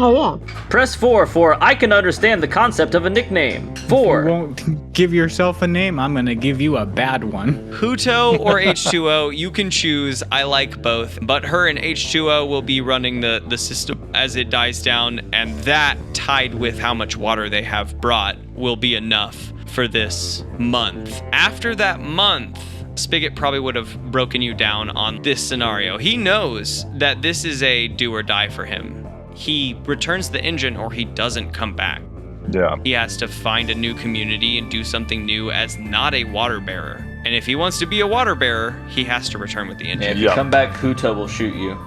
Speaker 4: Oh, yeah.
Speaker 2: Press 4 for I can understand the concept of a nickname.
Speaker 5: You
Speaker 2: 4.
Speaker 5: won't give yourself a name, I'm gonna give you a bad one.
Speaker 3: Huto or H2O, you can choose. I like both. But her and H2O will be running the system as it dies down, and that, tied with how much water they have brought, will be enough for this month. After that month, Spicket probably would have broken you down on this scenario. He knows that this is a do or die for him. He returns the engine or he doesn't come back.
Speaker 6: Yeah.
Speaker 3: He has to find a new community and do something new as not a water bearer. And if he wants to be a water bearer, he has to return with the
Speaker 2: And
Speaker 3: engine.
Speaker 2: if you come back, Huto will shoot you.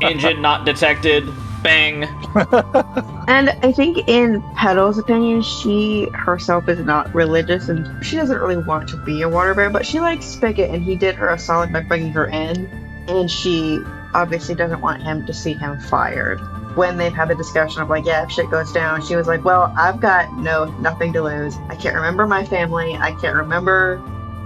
Speaker 2: Engine not detected. Bang.
Speaker 4: And I think in Petal's opinion, she herself is not religious and she doesn't really want to be a water bear, but she likes Spicket and he did her a solid by bringing her in. And she obviously doesn't want him to see him fired. when they've had the discussion of like, yeah, if shit goes down, she was like, well, I've got nothing to lose. I can't remember my family. I can't remember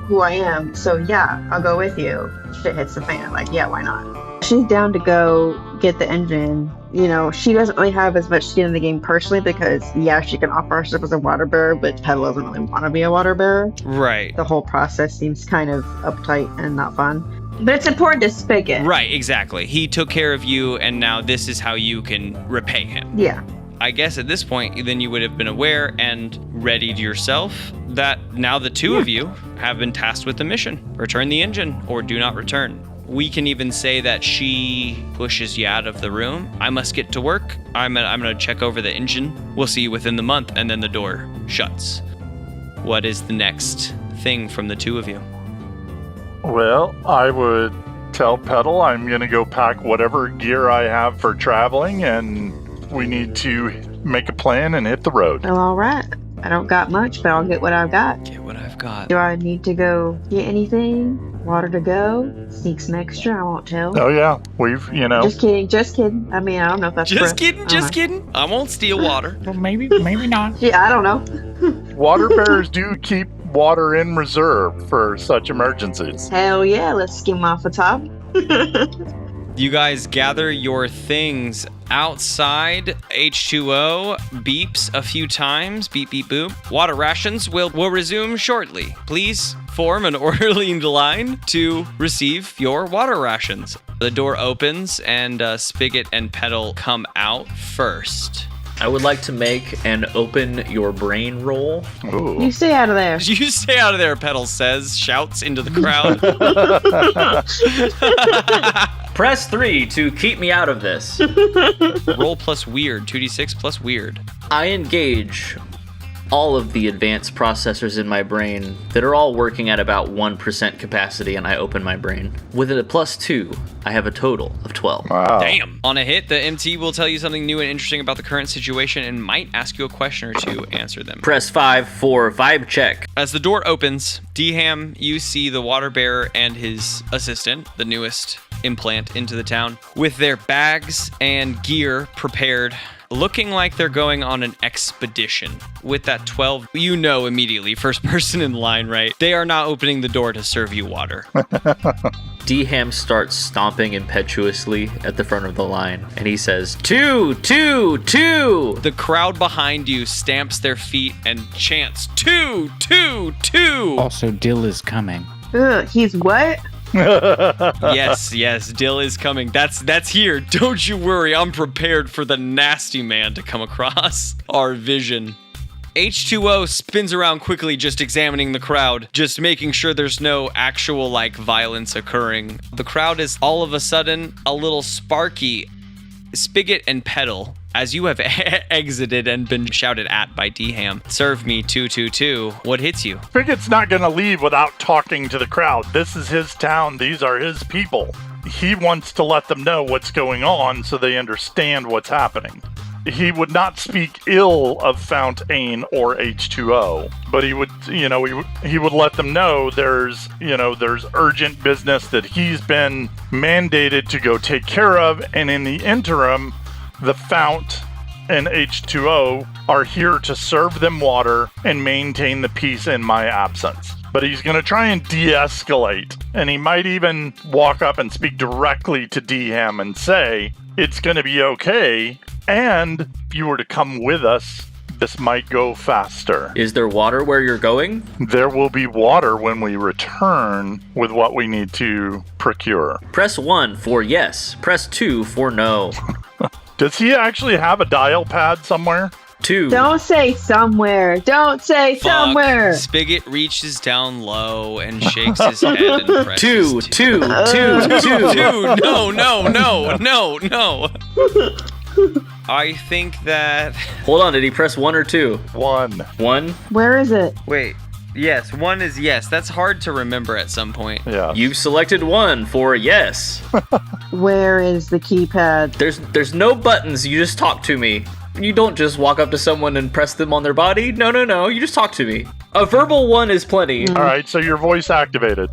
Speaker 4: who I am. So yeah, I'll go with you. Shit hits the fan. Like, yeah, why not? She's down to go get the engine. You know, she doesn't really have as much skin in the game personally because, yeah, she can offer herself as a water bearer, but Petal doesn't really want to be a water bearer.
Speaker 3: Right.
Speaker 4: The whole process seems kind of uptight and not fun. But it's important to Spicket.
Speaker 3: Right, exactly. He took care of you, and now this is how you can repay him.
Speaker 4: Yeah.
Speaker 3: I guess at this point, then you would have been aware and readied yourself that now the two of you have been tasked with the mission. Return the engine or do not return. We can even say that she pushes you out of the room. I must get to work. I'm gonna check over the engine. We'll see you within the month, and then the door shuts. What is the next thing from the two of you?
Speaker 6: Well, I would tell Petal I'm going to go pack whatever gear I have for traveling, and we need to make a plan and hit the road.
Speaker 4: Well, all right. I don't got much, but I'll get what I've got.
Speaker 3: Get what I've got.
Speaker 4: Do I need to go get anything? Water to go? Sneak some extra? I won't tell.
Speaker 6: Oh, yeah. We've,
Speaker 4: Just kidding. I mean, I don't know if that's
Speaker 3: Just kidding. I won't steal water.
Speaker 5: Well, maybe not.
Speaker 4: Yeah, I don't know.
Speaker 6: water bearers do keep water in reserve for such emergencies.
Speaker 4: Hell yeah, let's skim off the top.
Speaker 3: You guys gather your things outside. H2O beeps a few times. Beep, beep, boop. Water rations will resume shortly. Please form an orderly line to receive your water rations. The door opens and Spicket and Petal come out first.
Speaker 2: I would like to make an open your brain roll.
Speaker 6: Ooh.
Speaker 4: You stay out of there.
Speaker 3: You stay out of there, Petal says, shouts into the crowd.
Speaker 2: Press 3 to keep me out of this.
Speaker 3: Roll plus weird, 2d6 plus weird.
Speaker 2: I engage all of the advanced processors in my brain that are all working at about 1% capacity, and I open my brain. With a plus 2, I have a total of 12.
Speaker 6: Wow.
Speaker 3: Damn. On a hit, the MT will tell you something new and interesting about the current situation and might ask you a question or two. Answer them.
Speaker 2: Press 5 for vibe check.
Speaker 3: As the door opens, D-Ham, you see the water bearer and his assistant, the newest implant into the town, with their bags and gear prepared, looking like they're going on an expedition. With that 12, you know immediately, first person in line, right? They are not opening the door to serve you water.
Speaker 2: D-Ham starts stomping impetuously at the front of the line, and he says, 2, 2, 2!
Speaker 3: The crowd behind you stamps their feet and chants, 2, 2, 2!
Speaker 5: Also, Dill is coming.
Speaker 4: Ugh, he's what?
Speaker 3: Yes, Dill is coming. That's here. Don't you worry, I'm prepared for the nasty man to come across our vision. H2O spins around quickly, just examining the crowd, just making sure there's no actual, violence occurring. The crowd is all of a sudden a little sparky. Spicket and Petal, as you have exited and been shouted at by D-Ham, serve me 222. What hits you?
Speaker 6: Spiget's not going to leave without talking to the crowd. This is his town. These are his people. He wants to let them know what's going on so they understand what's happening. He would not speak ill of Fontaine or H2O, but he would, he would let them know there's urgent business that he's been mandated to go take care of, and in the interim, the Fount and H2O are here to serve them water and maintain the peace in my absence. But he's going to try and de-escalate, and he might even walk up and speak directly to D-Ham and say, it's going to be okay, and if you were to come with us, this might go faster.
Speaker 2: Is there water where you're going?
Speaker 6: There will be water when we return with what we need to procure.
Speaker 2: Press 1 for yes. Press 2 for no.
Speaker 6: Does he actually have a dial pad somewhere?
Speaker 2: 2.
Speaker 4: Don't say somewhere. Don't say somewhere.
Speaker 3: Spigot reaches down low and shakes his head and presses
Speaker 2: 2, 2, 2, 2.
Speaker 3: No. I think that...
Speaker 2: Hold on, did he press 1 or 2?
Speaker 6: 1.
Speaker 2: 1?
Speaker 4: Where is it?
Speaker 3: Wait. Yes, 1 is yes. That's hard to remember at some point.
Speaker 6: Yeah.
Speaker 2: You've selected 1 for yes.
Speaker 4: Where is the keypad?
Speaker 2: There's no buttons, you just talk to me. You don't just walk up to someone and press them on their body. No, you just talk to me. A verbal 1 is plenty.
Speaker 6: All right, so your voice activated.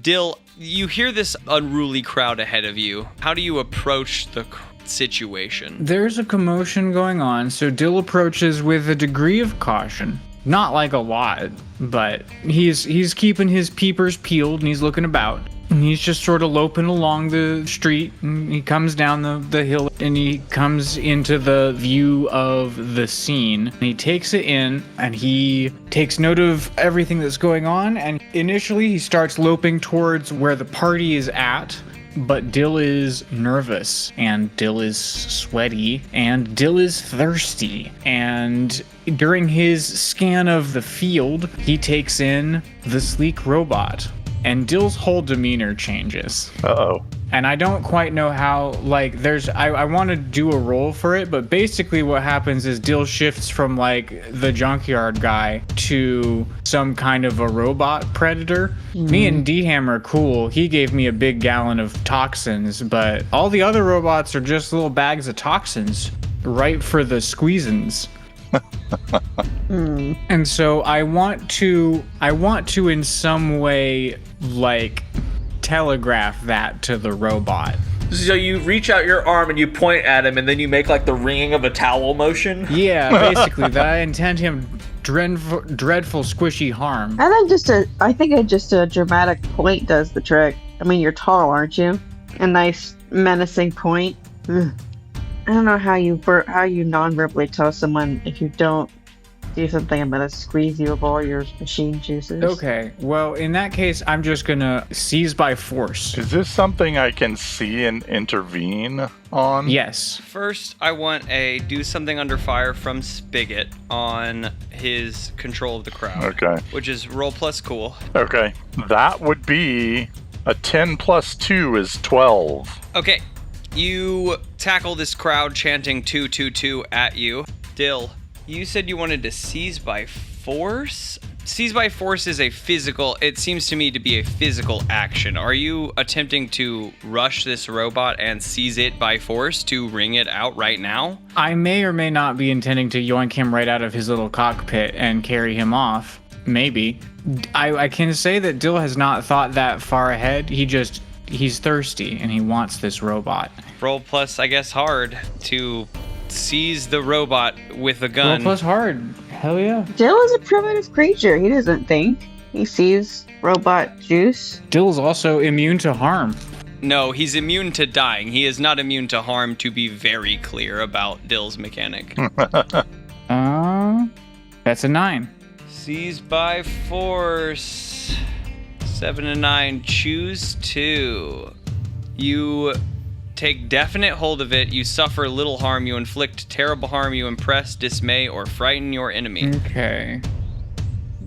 Speaker 3: Dill, you hear this unruly crowd ahead of you. How do you approach the situation?
Speaker 5: There's a commotion going on, so Dill approaches with a degree of caution. Not like a lot, but he's keeping his peepers peeled and he's looking about. And he's just sort of loping along the street, and he comes down the hill and he comes into the view of the scene. And he takes it in and he takes note of everything that's going on. And initially he starts loping towards where the party is at. But Dill is nervous, and Dill is sweaty, and Dill is thirsty. And during his scan of the field, he takes in the sleek robot. And Dill's whole demeanor changes.
Speaker 6: Uh-oh.
Speaker 5: And I don't quite know how, like, I want to do a roll for it, but basically what happens is Dill shifts from, like, the junkyard guy to some kind of a robot predator. Me and D-Ham are cool. He gave me a big gallon of toxins, but all the other robots are just little bags of toxins, right for the squeezins. And so I want to in some way, like, telegraph that to the robot.
Speaker 2: So you reach out your arm and you point at him, and then you make like the wringing of a towel motion?
Speaker 5: Yeah, basically, that I intend him dreadful squishy harm.
Speaker 4: I think just a dramatic point does the trick. I mean, you're tall, aren't you? A nice menacing point. Ugh. I don't know how you non-verbally tell someone if you don't do something, I'm gonna squeeze you of all your machine juices.
Speaker 5: Okay, well, in that case, I'm just gonna seize by force.
Speaker 6: Is this something I can see and intervene on?
Speaker 5: Yes.
Speaker 3: First, I want a do something under fire from Spicket on his control of the crowd.
Speaker 6: Okay.
Speaker 3: Which is roll plus cool.
Speaker 6: Okay. That would be a 10 plus 2 is 12.
Speaker 3: Okay. You tackle this crowd chanting 222 at you. Dill, you said you wanted to seize by force? Seize by force is it seems to me to be a physical action. Are you attempting to rush this robot and seize it by force to wring it out right now?
Speaker 5: I may or may not be intending to yoink him right out of his little cockpit and carry him off. Maybe. I can say that Dill has not thought that far ahead. He's thirsty and he wants this robot.
Speaker 3: Roll plus, I guess, hard to seize the robot with a gun.
Speaker 5: Roll plus hard. Hell yeah.
Speaker 4: Dill is a primitive creature. He doesn't think. He sees robot juice.
Speaker 5: Dill's also immune to harm.
Speaker 3: No, he's immune to dying. He is not immune to harm, to be very clear about Dill's mechanic.
Speaker 5: That's a 9.
Speaker 3: Seize by force. 7 and 9. Choose 2. You take definite hold of it. You suffer little harm. You inflict terrible harm. You impress, dismay, or frighten your enemy.
Speaker 5: Okay.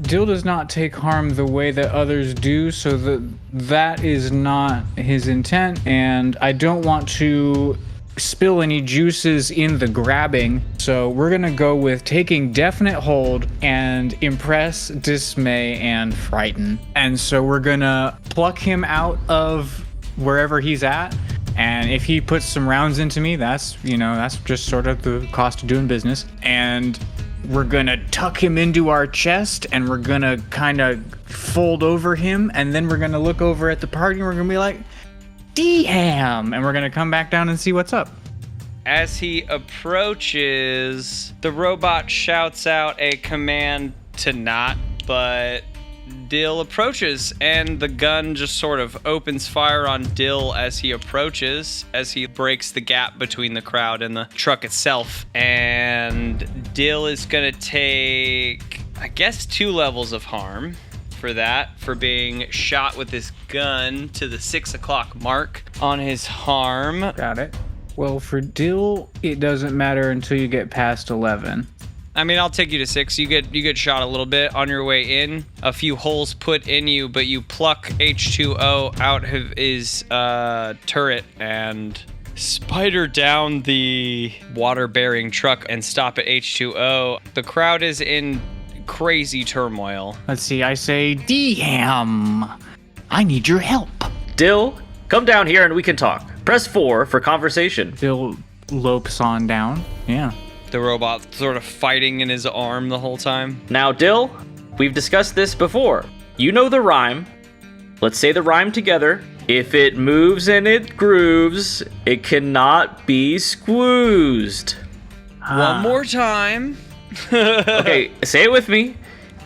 Speaker 5: Dill does not take harm the way that others do, so that is not his intent, and I don't want to spill any juices in the grabbing, so we're gonna go with taking definite hold and impress, dismay, and frighten. And so we're gonna pluck him out of wherever he's at, and if he puts some rounds into me, that's just sort of the cost of doing business. And we're gonna tuck him into our chest, and we're gonna kind of fold over him, and then we're gonna look over at the party, and we're gonna be like, D-ham! And we're gonna come back down and see what's up.
Speaker 3: As he approaches, the robot shouts out a command to not, but Dill approaches, and the gun just sort of opens fire on Dill as he approaches, as he breaks the gap between the crowd and the truck itself. And Dill is gonna take, I guess, 2 levels of harm for being shot with this gun to the 6 o'clock mark on his harm.
Speaker 5: Got it. Well, for Dill, it doesn't matter until you get past 11.
Speaker 3: I mean, I'll take you to 6. You get shot a little bit on your way in. A few holes put in you, but you pluck H2O out of his turret and spider down the water-bearing truck and stop at H2O. The crowd is in crazy turmoil.
Speaker 5: Let's see, I say, D-ham, I need your help.
Speaker 2: Dill, come down here and we can talk. Press 4 for conversation.
Speaker 5: Dill lopes on down. Yeah.
Speaker 3: The robot sort of fighting in his arm the whole time.
Speaker 2: Now, Dill, we've discussed this before. You know the rhyme. Let's say the rhyme together, If it moves and it grooves, it cannot be squoozed.
Speaker 3: One more time.
Speaker 2: Okay, say it with me.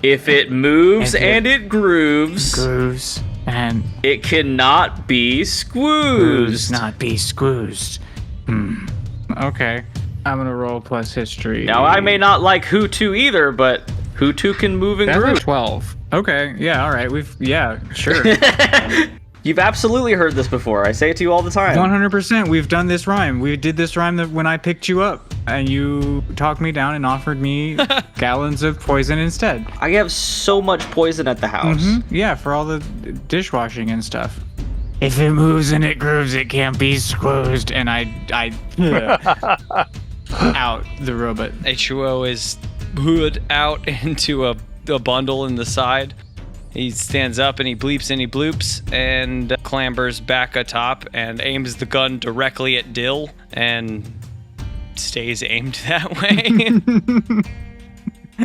Speaker 2: If it moves and it grooves,
Speaker 5: and
Speaker 2: it cannot be squoozed.
Speaker 5: not be squoozed. Okay. I'm gonna roll plus history.
Speaker 2: Now, I may not like who to either, but who to can move and
Speaker 5: That's a
Speaker 2: groove.
Speaker 5: 12. Okay, yeah, all right. Sure.
Speaker 2: You've absolutely heard this before. I say it to you all the time.
Speaker 5: 100%. We've done this rhyme. We did this rhyme when I picked you up, and you talked me down and offered me gallons of poison instead.
Speaker 2: I have so much poison at the house.
Speaker 5: Yeah, for all the dishwashing and stuff. If it moves and it grooves, it can't be squoozed. And I out the robot.
Speaker 3: H2O is hood out into a bundle in the side. He stands up and he bleeps and he bloops and clambers back atop and aims the gun directly at Dill and stays aimed that way.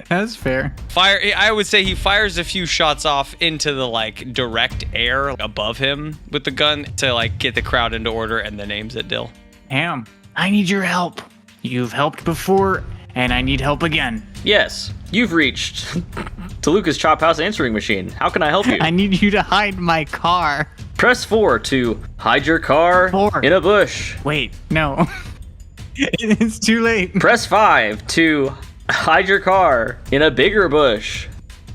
Speaker 5: That's fair.
Speaker 3: I would say he fires a few shots off into the direct air above him with the gun to get the crowd into order and then aims at Dill.
Speaker 5: Ham, I need your help. You've helped before, and I need help again.
Speaker 2: Yes, you've reached Deluca's Chophouse answering machine. How can I help you?
Speaker 5: I need you to hide my car.
Speaker 2: Press 4 to hide your car
Speaker 5: 4.
Speaker 2: in a bush.
Speaker 5: Wait, no. It's too late.
Speaker 2: Press 5 to hide your car in a bigger bush.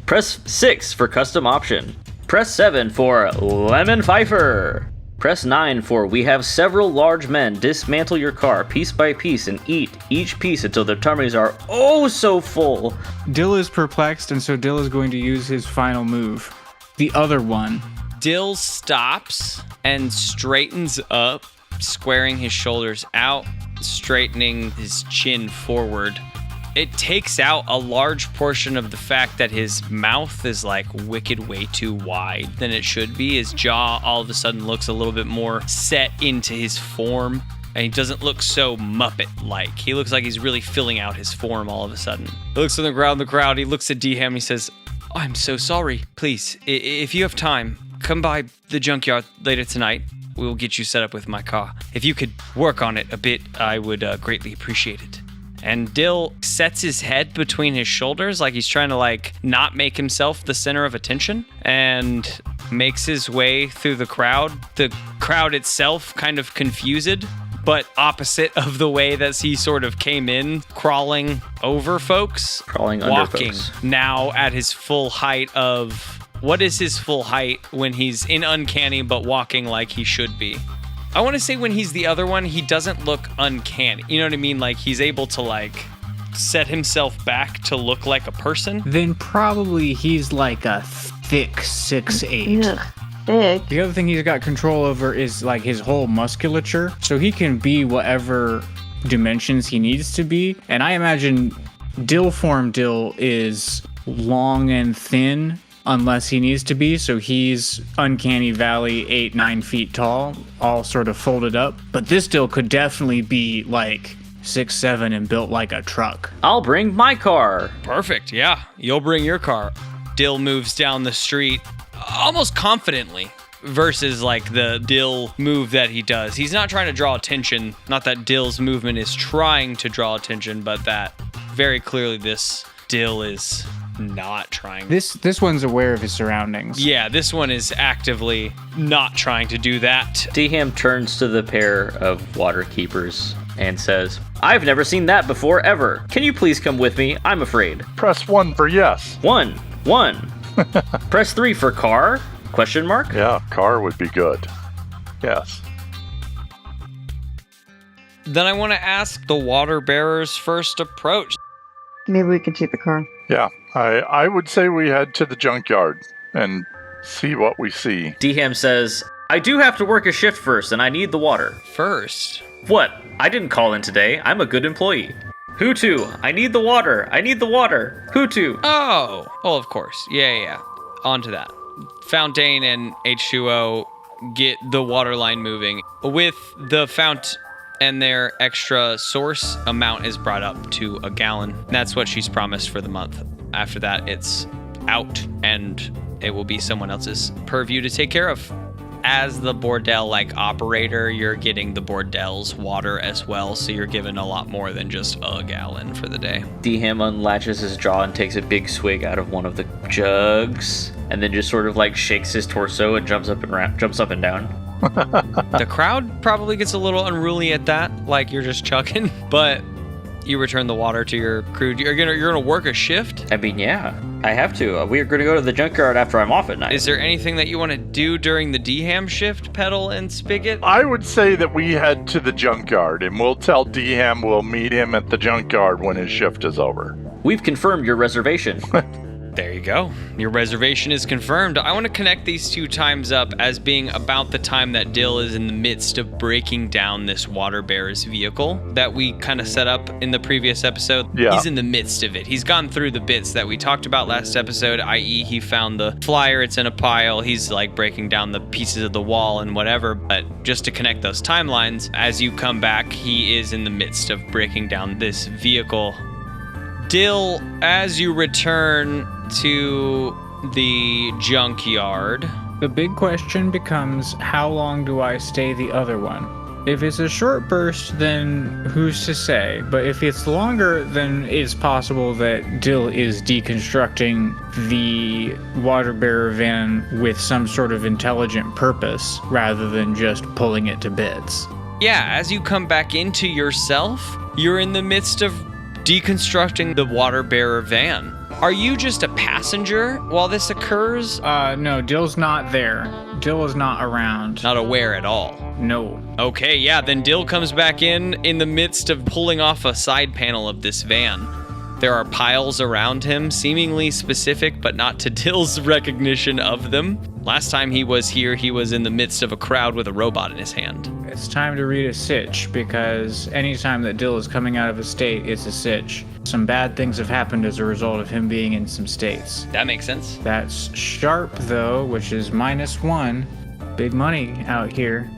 Speaker 2: Press 6 for custom option. Press 7 for Lemon Pfeiffer. Press 9 for we have several large men dismantle your car piece by piece and eat each piece until their tummies are oh so full.
Speaker 5: Dill is perplexed, and so Dill is going to use his final move. The other one.
Speaker 3: Dill stops and straightens up, squaring his shoulders out, straightening his chin forward. It takes out a large portion of the fact that his mouth is wicked way too wide than it should be. His jaw all of a sudden looks a little bit more set into his form, and he doesn't look so Muppet-like. He looks like he's really filling out his form all of a sudden. He looks on the crowd, he looks at D-Ham, he says, I'm so sorry. Please, if you have time, come by the junkyard later tonight. We will get you set up with my car. If you could work on it a bit, I would greatly appreciate it. And Dill sets his head between his shoulders like he's trying to not make himself the center of attention and makes his way through the crowd. The crowd itself kind of confused, but opposite of the way that he sort of came in, crawling over folks.
Speaker 2: Crawling under
Speaker 3: walking
Speaker 2: folks.
Speaker 3: Now at his full height of... What is his full height when he's in uncanny but walking like he should be? I want to say when he's the other one, he doesn't look uncanny. You know what I mean? He's able to set himself back to look like a person.
Speaker 5: Then probably he's a thick 6'8".
Speaker 4: Ugh, thick.
Speaker 5: The other thing he's got control over is his whole musculature. So he can be whatever dimensions he needs to be. And I imagine Dill form Dill is long and thin unless he needs to be, so he's Uncanny Valley 8-9 feet tall, all sort of folded up. But this Dill could definitely be 6'7" and built like a truck.
Speaker 2: I'll bring my car.
Speaker 3: Perfect, yeah. You'll bring your car. Dill moves down the street almost confidently versus the Dill move that he does. He's not trying to draw attention. Not that Dill's movement is trying to draw attention, but that very clearly this Dill is not trying.
Speaker 5: This one's aware of his surroundings.
Speaker 3: Yeah, this one is actively not trying to do that.
Speaker 2: D-Ham turns to the pair of water keepers and says, I've never seen that before, ever. Can you please come with me? I'm afraid.
Speaker 6: Press 1 for yes.
Speaker 2: One. Press 3 for car? Question mark?
Speaker 6: Yeah, car would be good. Yes.
Speaker 3: Then I want to ask the water bearer's first approach.
Speaker 4: Maybe we could take the car.
Speaker 6: Yeah, I would say we head to the junkyard and see what we see.
Speaker 2: D-Ham says, I do have to work a shift first, and I need the water.
Speaker 3: First?
Speaker 2: What? I didn't call in today. I'm a good employee. Who to? I need the water. I need the water. Who to?
Speaker 3: Oh, of course. Yeah. On to that. Fountain and H2O get the water line moving. With the fount and their extra source amount is brought up to a gallon. That's what she's promised for the month. After that, it's out, and it will be someone else's purview to take care of. as the bordel like operator, you're getting the bordel's water as well, so you're given a lot more than just a gallon for the day.
Speaker 2: Deham unlatches his jaw and takes a big swig out of one of the jugs, and then just sort of like shakes his torso and jumps up and down.
Speaker 3: The crowd probably gets a little unruly at that, like you're just chugging, but you return the water to your crew. You're gonna work a shift?
Speaker 2: I mean, yeah, I have to. We're gonna go to the junkyard after I'm off at night.
Speaker 3: Is there anything that you want to do during the Deham shift, Petal and Spicket?
Speaker 6: I would say that we head to the junkyard, and we'll tell Deham we'll meet him at the junkyard when his shift is over.
Speaker 2: We've confirmed your reservation.
Speaker 3: There you go. Your reservation is confirmed. I want to connect these two times up as being about the time that Dill is in the midst of breaking down this water bearer's vehicle that we kind of set up in the previous episode.
Speaker 6: Yeah.
Speaker 3: He's in the midst of it. He's gone through the bits that we talked about last episode, i.e. he found the flyer, it's in a pile, he's like breaking down the pieces of the wall and whatever. But just to connect those timelines, as you come back, he is in the midst of breaking down this vehicle. Dill, as you return to the junkyard,
Speaker 5: The big question becomes, how long do I stay the other one? If it's a short burst, then who's to say? But if it's longer, then it's possible that Dill is deconstructing the water bearer van with some sort of intelligent purpose rather than just pulling it to bits.
Speaker 3: yeah, as you come back into yourself, you're in the midst of deconstructing the water bearer van. Are you just a passenger while this occurs?
Speaker 5: No, Dill's not there. Dill is not around.
Speaker 3: Not aware at all.
Speaker 5: No.
Speaker 3: Okay, yeah, then Dill comes back in the midst of pulling off a side panel of this van. There are piles around him, seemingly specific, but not to Dill's recognition of them. Last time he was here, he was in the midst of a crowd with a robot in his hand.
Speaker 5: It's time to read a sitch, because anytime that Dill is coming out of a state, it's a sitch. Some bad things have happened as a result of him being in some states.
Speaker 3: That makes sense.
Speaker 5: That's sharp, though, which is -1. Big money out here.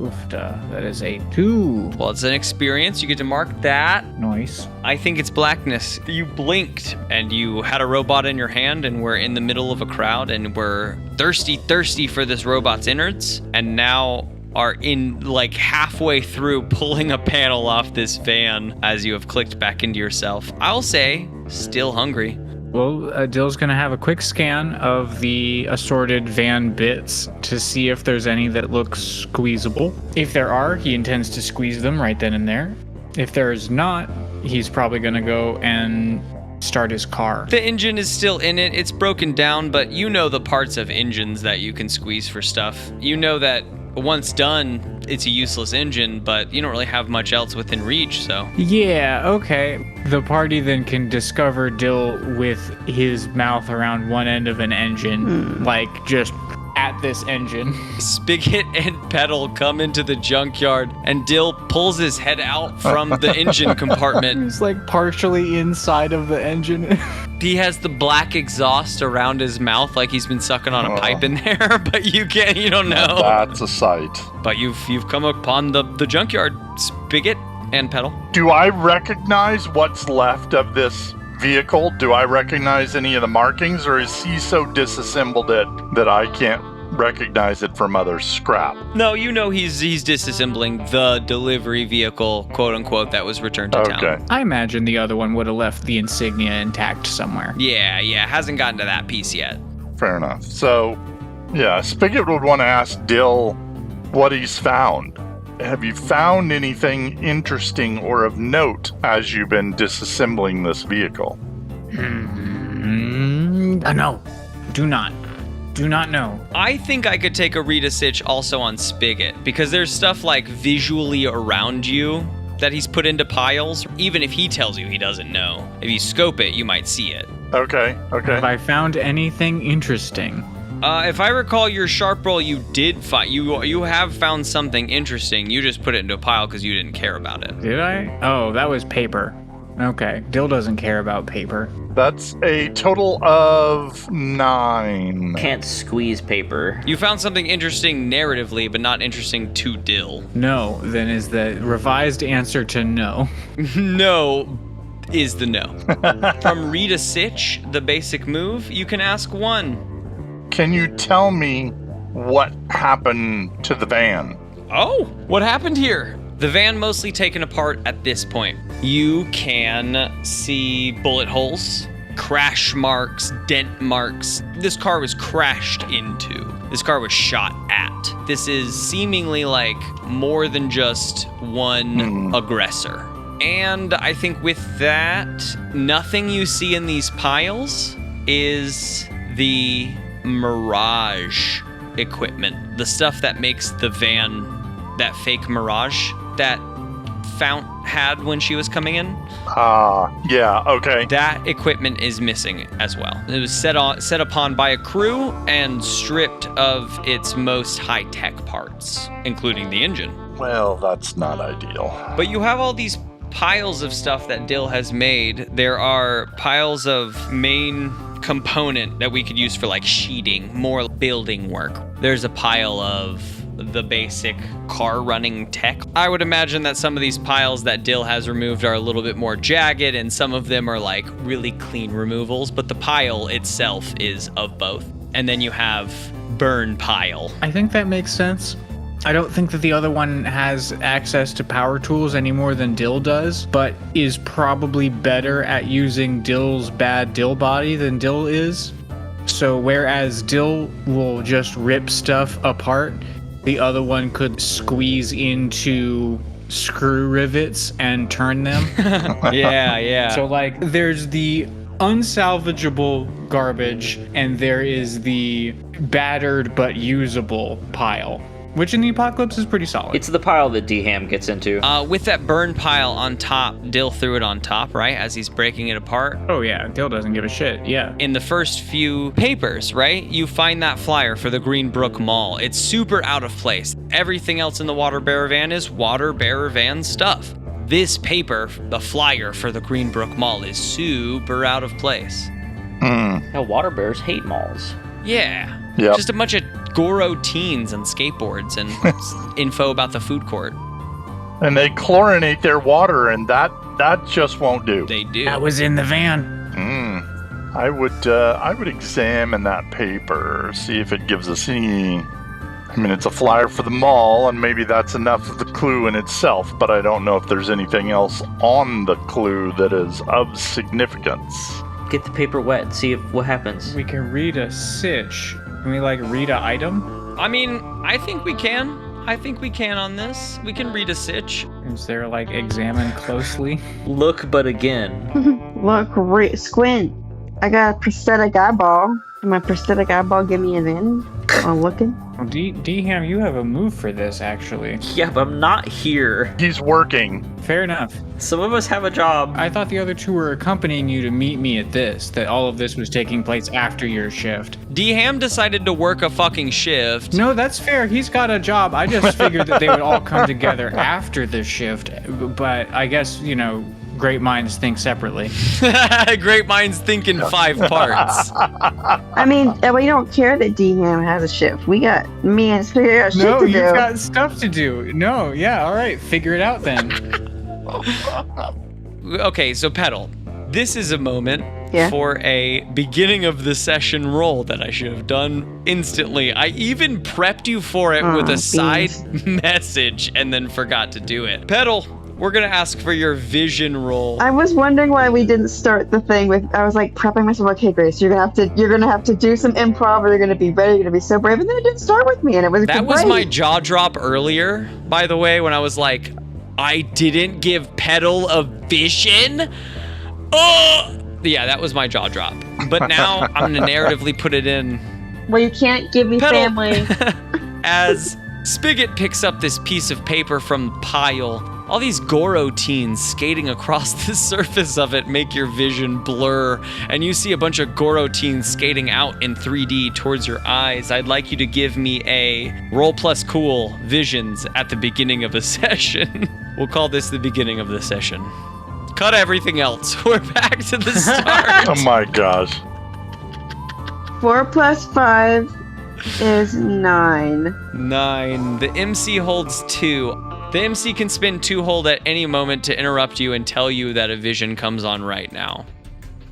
Speaker 5: Oofda. That is a 2.
Speaker 3: Well, it's an experience. You get to mark that.
Speaker 5: Nice.
Speaker 3: I think it's blackness. You blinked and you had a robot in your hand and we're in the middle of a crowd and we're thirsty for this robot's innards, and now are in like halfway through pulling a panel off this van as you have clicked back into yourself. I'll say still hungry.
Speaker 5: Well, Dill's gonna have a quick scan of the assorted van bits to see if there's any that look squeezable. If there are, he intends to squeeze them right then and there. If there's not, he's probably gonna go and start his car.
Speaker 3: The engine is still in it. It's broken down, but you know the parts of engines that you can squeeze for stuff. You know that once done, it's a useless engine, but you don't really have much else within reach, so.
Speaker 5: Yeah, okay. The party then can discover Dill with his mouth around one end of an engine, like just at this engine.
Speaker 3: Spicket and Petal come into the junkyard, and Dill pulls his head out from the engine compartment.
Speaker 5: He's like partially inside of the engine.
Speaker 3: He has the black exhaust around his mouth, like he's been sucking on a pipe in there, but you don't know.
Speaker 6: That's a sight.
Speaker 3: But you've come upon the junkyard, Spicket and Petal.
Speaker 6: Do I recognize what's left of this vehicle? Do I recognize any of the markings, or is he so disassembled it that I can't recognize it from other scrap?
Speaker 3: No, you know he's disassembling the delivery vehicle, quote unquote, that was returned to town.
Speaker 5: I imagine the other one would have left the insignia intact somewhere.
Speaker 3: Yeah, hasn't gotten to that piece yet.
Speaker 6: Fair enough. So, yeah, Spigot would want to ask Dill what he's found. Have you found anything interesting or of note as you've been disassembling this vehicle?
Speaker 5: No. Do not know.
Speaker 3: I think I could take a read a sitch also on Spigot, because there's stuff like visually around you that he's put into piles, even if he tells you he doesn't know. If you scope it, you might see it.
Speaker 6: Okay.
Speaker 5: Have I found anything interesting?
Speaker 3: If I recall your sharp roll, you did find, you have found something interesting. You just put it into a pile because you didn't care about it.
Speaker 5: Did I? Oh, that was paper. Okay, Dill doesn't care about paper.
Speaker 6: That's a total of 9.
Speaker 2: Can't squeeze paper.
Speaker 3: You found something interesting narratively, but not interesting to Dill.
Speaker 5: No, then is the revised answer to no.
Speaker 3: No is the no. From read a sitch, the basic move, you can ask 1.
Speaker 6: Can you tell me what happened to the van.
Speaker 3: Oh, what happened here? The van mostly taken apart at this point. You can see bullet holes, crash marks, dent marks. This car was crashed into. This car was shot at. This is seemingly like more than just one aggressor. And I think with that, nothing you see in these piles is the Mirage equipment. The stuff that makes the van that fake Mirage that Fount had when she was coming in.
Speaker 6: Yeah, okay.
Speaker 3: That equipment is missing as well. It was set upon by a crew and stripped of its most high-tech parts, including the engine.
Speaker 6: Well, that's not ideal.
Speaker 3: But you have all these piles of stuff that Dill has made. There are piles of main component that we could use for like sheeting, more building work. There's a pile of the basic car running tech. I would imagine that some of these piles that Dill has removed are a little bit more jagged and some of them are like really clean removals, but the pile itself is of both. And then you have burn pile.
Speaker 5: I think that makes sense. I don't think that the other one has access to power tools any more than Dill does, but is probably better at using Dill's bad Dill body than Dill is. So whereas Dill will just rip stuff apart, the other one could squeeze into screw rivets and turn them.
Speaker 3: Yeah.
Speaker 5: So like there's the unsalvageable garbage and there is the battered but usable pile, which in the Apocalypse is pretty solid.
Speaker 2: It's the pile that D-Ham gets into.
Speaker 3: With that burn pile on top, Dill threw it on top, right? As he's breaking it apart.
Speaker 5: Oh yeah, Dill doesn't give a shit, yeah.
Speaker 3: In the first few papers, right? You find that flyer for the Greenbrook Mall. It's super out of place. Everything else in the Water Bearer van is Water Bearer van stuff. This paper, the flyer for the Greenbrook Mall, is super out of place.
Speaker 2: Hell, water bears hate malls.
Speaker 3: Yeah.
Speaker 6: Yep.
Speaker 3: Just a bunch of Goro teens and skateboards and info about the food court.
Speaker 6: And they chlorinate their water, and that just won't do.
Speaker 3: They do.
Speaker 5: That was in the van.
Speaker 6: I would examine that paper, see if it gives us any. I mean, it's a flyer for the mall, and maybe that's enough of the clue in itself, but I don't know if there's anything else on the clue that is of significance.
Speaker 2: Get the paper wet and see what happens.
Speaker 5: We can read a sitch. Can we like read an item?
Speaker 3: I mean, I think we can. I think we can on this. We can read a sitch.
Speaker 5: Is there like examine closely?
Speaker 2: Look, but again.
Speaker 4: Look, squint. I got a prosthetic eyeball. Can my prosthetic eyeball give me an in? I'm looking.
Speaker 5: Well, D-Ham, you have a move for this, actually.
Speaker 2: Yeah, but I'm not here.
Speaker 6: He's working.
Speaker 5: Fair enough.
Speaker 2: Some of us have a job.
Speaker 5: I thought the other two were accompanying you to meet me at this, that all of this was taking place after your shift.
Speaker 3: D-Ham decided to work a fucking shift.
Speaker 5: No, that's fair. He's got a job. I just figured that they would all come together after the shift. But I guess, great minds think separately.
Speaker 3: Great minds think in 5 parts.
Speaker 4: I mean, we don't care that D-Ham has a shift. We got shit to do.
Speaker 5: No, you've got stuff to do. No, yeah, all right. Figure it out then.
Speaker 3: Okay, so Petal, this is a moment
Speaker 4: Yeah.
Speaker 3: for a beginning of the session roll that I should have done instantly. I even prepped you for it with a side message and then forgot to do it. Petal, we're gonna ask for your vision roll.
Speaker 4: I was wondering why we didn't start the thing with. I was like prepping myself. Okay, Grace, you're gonna have to do some improv. Or you're gonna be ready. You're gonna be so brave. And then it didn't start with me, and it was
Speaker 3: That
Speaker 4: great.
Speaker 3: was my jaw drop earlier, by the way, when I was like, I didn't give Petal a vision. Oh, yeah, that was my jaw drop. But now I'm gonna narratively put it in.
Speaker 4: Well, you can't give me
Speaker 3: Petal.
Speaker 4: family.
Speaker 3: As Spicket picks up this piece of paper from the pile, all these Goro teens skating across the surface of it make your vision blur, and you see a bunch of Goro teens skating out in 3D towards your eyes. I'd like you to give me a roll plus cool visions at the beginning of a session. We'll call this the beginning of the session. Cut everything else. We're back to the start.
Speaker 6: Oh my gosh.
Speaker 4: 4 plus 5 is 9.
Speaker 3: 9. The MC holds 2. The MC can spend 2 hold at any moment to interrupt you and tell you that a vision comes on right now.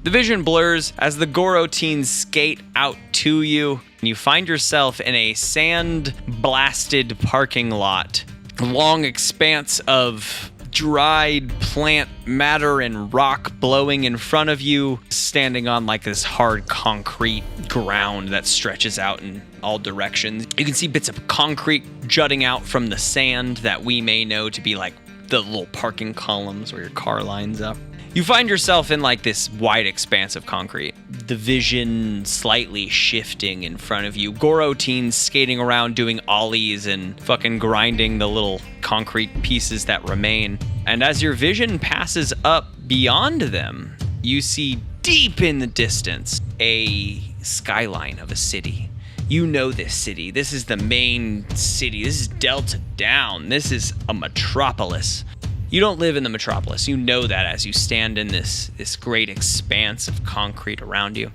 Speaker 3: The vision blurs as the Goro teens skate out to you, and you find yourself in a sand-blasted parking lot. A long expanse of dried plant matter and rock blowing in front of you, standing on like this hard concrete ground that stretches out in all directions. You can see bits of concrete jutting out from the sand that we may know to be like the little parking columns where your car lines up. You find yourself in like this wide expanse of concrete. The vision slightly shifting in front of you. Goro teens skating around doing ollies and fucking grinding the little concrete pieces that remain. And as your vision passes up beyond them, you see deep in the distance a skyline of a city. You know this city. This is the main city. This is Delta Down. This is a metropolis. You don't live in the metropolis. You know that as you stand in this great expanse of concrete around you.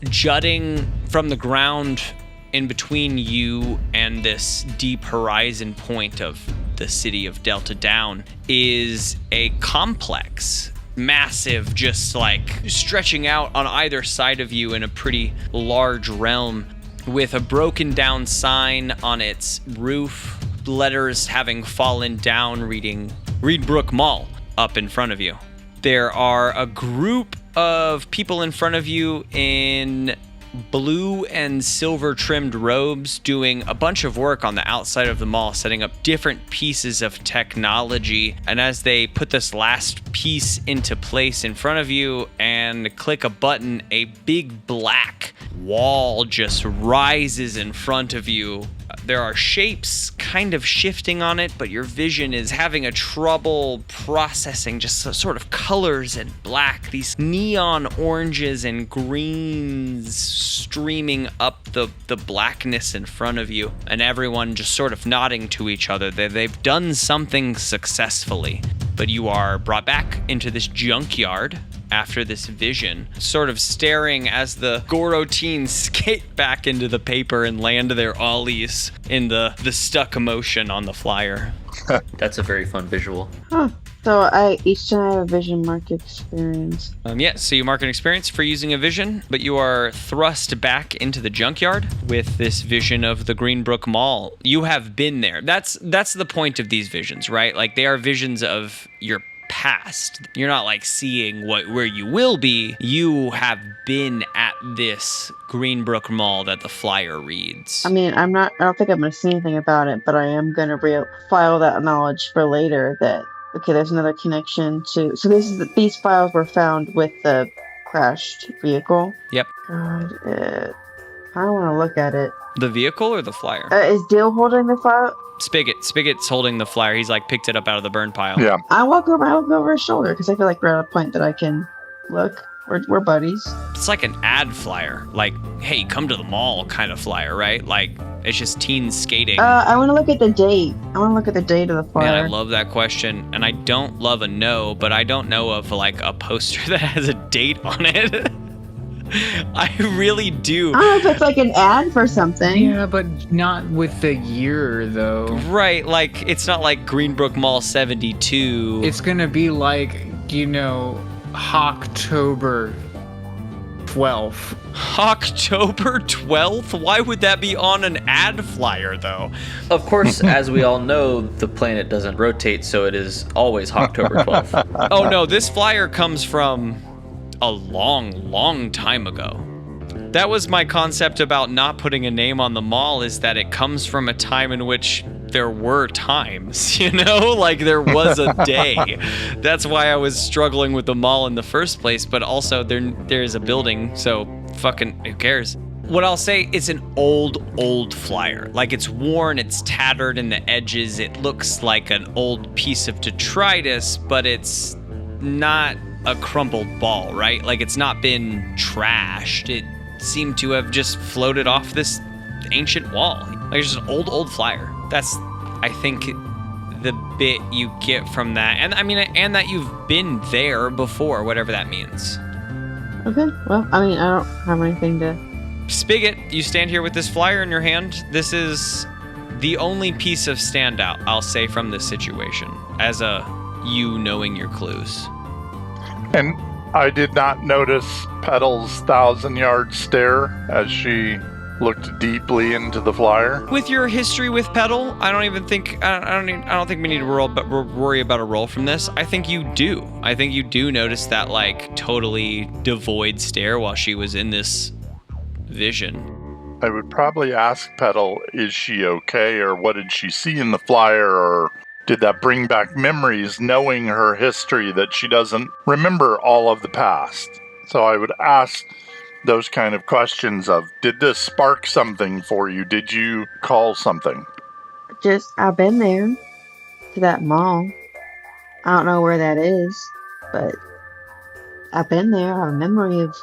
Speaker 3: Jutting from the ground in between you and this deep horizon point of the city of Delta Down is a complex, massive, just like stretching out on either side of you in a pretty large realm with a broken down sign on its roof, letters having fallen down reading Reedbrook Mall up in front of you. There are a group of people in front of you in blue and silver trimmed robes doing a bunch of work on the outside of the mall, setting up different pieces of technology. And as they put this last piece into place in front of you and click a button, a big black wall just rises in front of you. There are shapes kind of shifting on it, but your vision is having a trouble processing just sort of colors and black, these neon oranges and greens streaming up the blackness in front of you, and everyone just sort of nodding to each other. They've done something successfully, but you are brought back into this junkyard after this vision, sort of staring as the Goro teens skate back into the paper and land their ollies in the stuck emotion on the flyer.
Speaker 2: That's a very fun visual.
Speaker 4: Huh. So each time I have a vision mark experience.
Speaker 3: So you mark an experience for using a vision, but you are thrust back into the junkyard with this vision of the Greenbrook Mall. You have been there. That's the point of these visions, right? Like, they are visions of your past. You're not like seeing where you will be. You have been at this Greenbrook Mall that the flyer reads.
Speaker 4: I mean, I don't think I'm going to see anything about it, but I am going to file that knowledge for later that, okay, there's another connection to, so these files were found with the crashed vehicle.
Speaker 3: Yep.
Speaker 4: God, I don't want to look at it.
Speaker 3: The vehicle or the flyer?
Speaker 4: Is Dill holding the file?
Speaker 3: Spiget's holding the flyer. He's like picked it up out of the burn pile.
Speaker 6: Yeah.
Speaker 4: I look over his shoulder because I feel like we're at a point that I can look. We're buddies.
Speaker 3: It's like an ad flyer, like, hey, come to the mall kind of flyer, right? Like, it's just teens skating.
Speaker 4: I want to look at the date. I want to look at the date of the flyer.
Speaker 3: Man, I love that question, and I don't love a no, but I don't know of like a poster that has a date on it. I really do.
Speaker 4: I don't know if it's like an ad for something.
Speaker 5: Yeah, but not with the year, though.
Speaker 3: Right, like, it's not like Greenbrook Mall 72.
Speaker 5: It's gonna be like, October 12th.
Speaker 3: October 12th? Why would that be on an ad flyer, though?
Speaker 2: Of course, as we all know, the planet doesn't rotate, so it is always October 12th.
Speaker 3: Oh no, this flyer comes from a long time ago. That was my concept about not putting a name on the mall, is that it comes from a time in which there were times, like there was a day. That's why I was struggling with the mall in the first place, but also there is a building, so fucking who cares? What I'll say, it's an old flyer. Like, it's worn, it's tattered in the edges, it looks like an old piece of detritus, but it's not a crumpled ball, right? Like, it's not been trashed. It seemed to have just floated off this ancient wall. Like, it's just an old flyer. That's, I think, the bit you get from that. And I mean, and that you've been there before, whatever that means.
Speaker 4: Okay, well, I mean, I don't have anything to...
Speaker 3: Spicket, you stand here with this flyer in your hand. This is the only piece of standout, I'll say, from this situation, as you knowing your clues.
Speaker 6: And I did not notice Petal's 1,000-yard stare as she looked deeply into the flyer.
Speaker 3: With your history with Petal, I don't think we need to worry about a roll from this. I think you do. I think you do notice that like totally devoid stare while she was in this vision.
Speaker 6: I would probably ask Petal, is she okay, or what did she see in the flyer, or did that bring back memories knowing her history that she doesn't remember all of the past? So I would ask those kind of questions of, did this spark something for you? Did you call something?
Speaker 4: I've been there to that mall. I don't know where that is, but I've been there. I have a memory of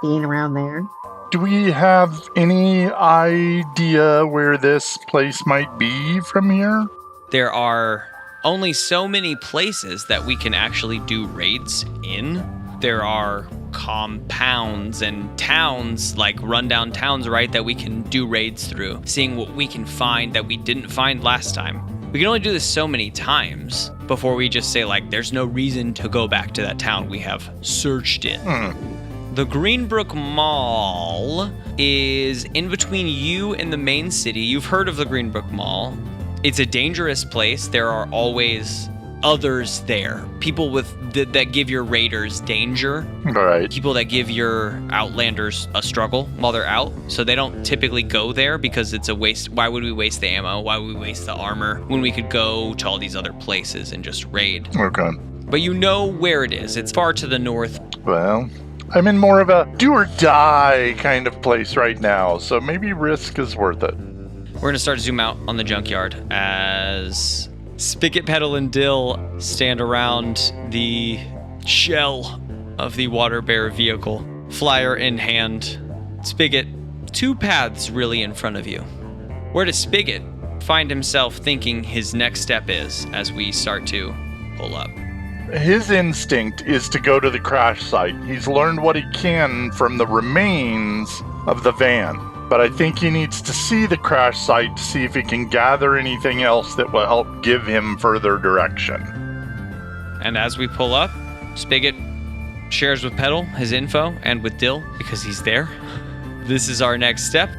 Speaker 4: being around there.
Speaker 6: Do we have any idea where this place might be from here?
Speaker 3: There are only so many places that we can actually do raids in. There are compounds and towns, like rundown towns, right, that we can do raids through, seeing what we can find that we didn't find last time. We can only do this so many times before we just say, like, there's no reason to go back to that town we have searched in. The Greenbrook Mall is in between you and the main city. You've heard of the Greenbrook Mall. It's a dangerous place. There are always others there. People that give your raiders danger.
Speaker 6: Right.
Speaker 3: People that give your outlanders a struggle while they're out. So they don't typically go there because it's a waste. Why would we waste the ammo? Why would we waste the armor when we could go to all these other places and just raid?
Speaker 6: Okay.
Speaker 3: But you know where it is. It's far to the north.
Speaker 6: Well, I'm in more of a do or die kind of place right now, so maybe risk is worth it.
Speaker 3: We're going to start to zoom out on the junkyard as Spicket, Petal, and Dill stand around the shell of the water bearer vehicle, flyer in hand. Spigot, two paths really in front of you. Where does Spigot find himself thinking his next step is as we start to pull up?
Speaker 6: His instinct is to go to the crash site. He's learned what he can from the remains of the van. But I think he needs to see the crash site to see if he can gather anything else that will help give him further direction.
Speaker 3: And as we pull up, Spigot shares with Petal his info and with Dill, because he's there. This is our next step.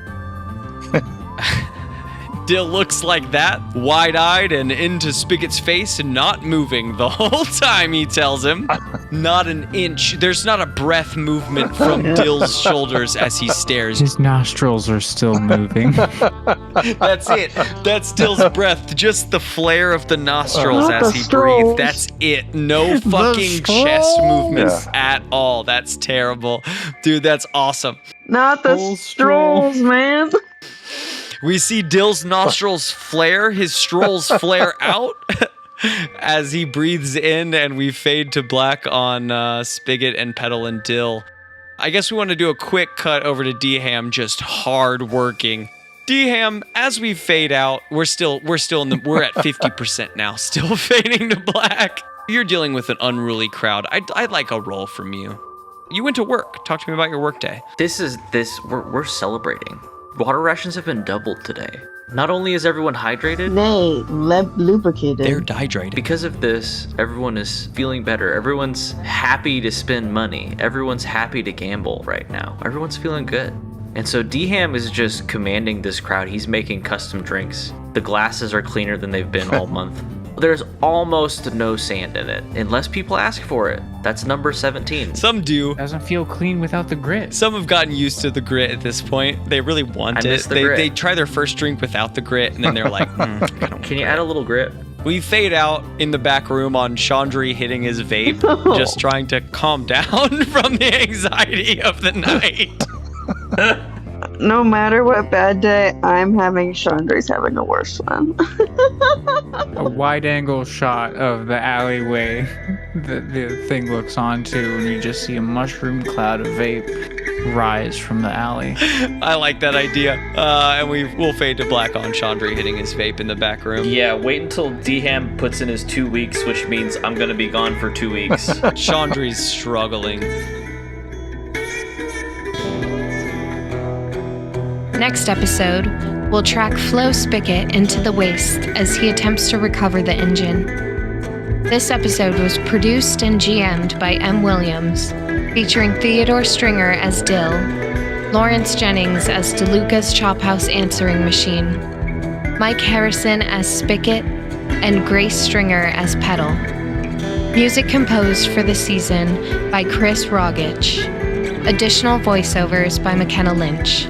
Speaker 3: Dill looks like that, wide-eyed and into Spigot's face and not moving the whole time, he tells him. Not an inch. There's not a breath movement from Dill's shoulders as he stares.
Speaker 5: His nostrils are still moving.
Speaker 3: That's it. That's Dill's breath. Just the flare of the nostrils
Speaker 4: Not
Speaker 3: as
Speaker 4: the
Speaker 3: he
Speaker 4: strolls.
Speaker 3: breathes. That's it. No fucking chest movements at all. That's terrible. Dude, that's awesome.
Speaker 4: Not the
Speaker 5: Full stroll.
Speaker 4: strolls, man.
Speaker 3: We see Dill's nostrils flare, his strolls flare out as he breathes in, and we fade to black on Spigot and Petal and Dill. I guess we want to do a quick cut over to D-Ham, just hard working. D-Ham, as we fade out, we're at 50% now, still fading to black. You're dealing with an unruly crowd. I'd like a roll from you. You went to work. Talk to me about your work day.
Speaker 2: We're celebrating. Water rations have been doubled today. Not only is everyone hydrated,
Speaker 4: Lubricated.
Speaker 3: They're dehydrated.
Speaker 2: because of this, everyone is feeling better. Everyone's happy to spend money. Everyone's happy to gamble right now. Everyone's feeling good. And so D-Ham is just commanding this crowd. He's making custom drinks. The glasses are cleaner than they've been all month. There's almost no sand in it, unless people ask for it. That's number 17.
Speaker 3: Some do.
Speaker 5: Doesn't feel clean without the grit.
Speaker 3: Some have gotten used to the grit at this point. They really want
Speaker 2: I miss
Speaker 3: it.
Speaker 2: the grit.
Speaker 3: They try their first drink without the grit, and then they're like, I don't want
Speaker 2: Can you
Speaker 3: grit."
Speaker 2: add a little grit?
Speaker 3: We fade out in the back room on Chandri hitting his vape, just trying to calm down from the anxiety of the night.
Speaker 4: No matter what bad day I'm having, Chandri's having a worse one.
Speaker 5: A wide-angle shot of the alleyway that the thing looks onto, and you just see a mushroom cloud of vape rise from the alley.
Speaker 3: I like that idea. And we'll fade to black on Chandri hitting his vape in the back room.
Speaker 2: Yeah, wait until D-Ham puts in his 2 weeks, which means I'm gonna be gone for 2 weeks.
Speaker 3: Chandri's struggling.
Speaker 1: Next episode, we'll track Flo Spicket into the waste as he attempts to recover the engine. This episode was produced and GM'd by M. Williams featuring Theodore Stringer as Dill, Lawrence Jennings as Deluca's Chophouse answering machine, Mike Harrison as Spicket, and Grace Stringer as Petal. Music composed for the season by Chris Rogich. Additional voiceovers by McKenna Lynch.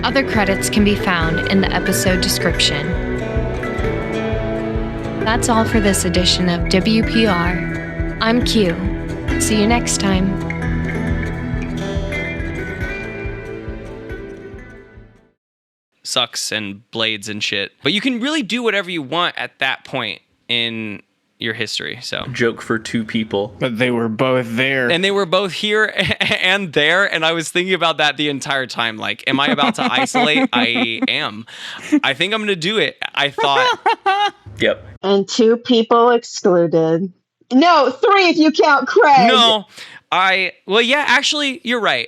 Speaker 1: Other credits can be found in the episode description. That's all for this edition of WPR. I'm Q. See you next time.
Speaker 3: Sucks and blades and shit. But you can really do whatever you want at that point in your history. So
Speaker 2: Joke for two people.
Speaker 5: But they were both there.
Speaker 3: and they were both here and there, and I was thinking about that the entire time. Like, am I about to isolate? I am. I think I'm gonna do it. I thought
Speaker 2: Yep.
Speaker 4: And 2 people excluded. No, 3 if you count Craig.
Speaker 3: no. Well, yeah, actually, you're right.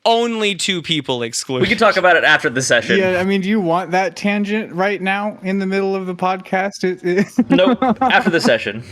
Speaker 3: Only 2 people excluded.
Speaker 2: We can talk about it after the session.
Speaker 5: Yeah, I mean, do you want that tangent right now in the middle of the podcast?
Speaker 2: Nope. After the session.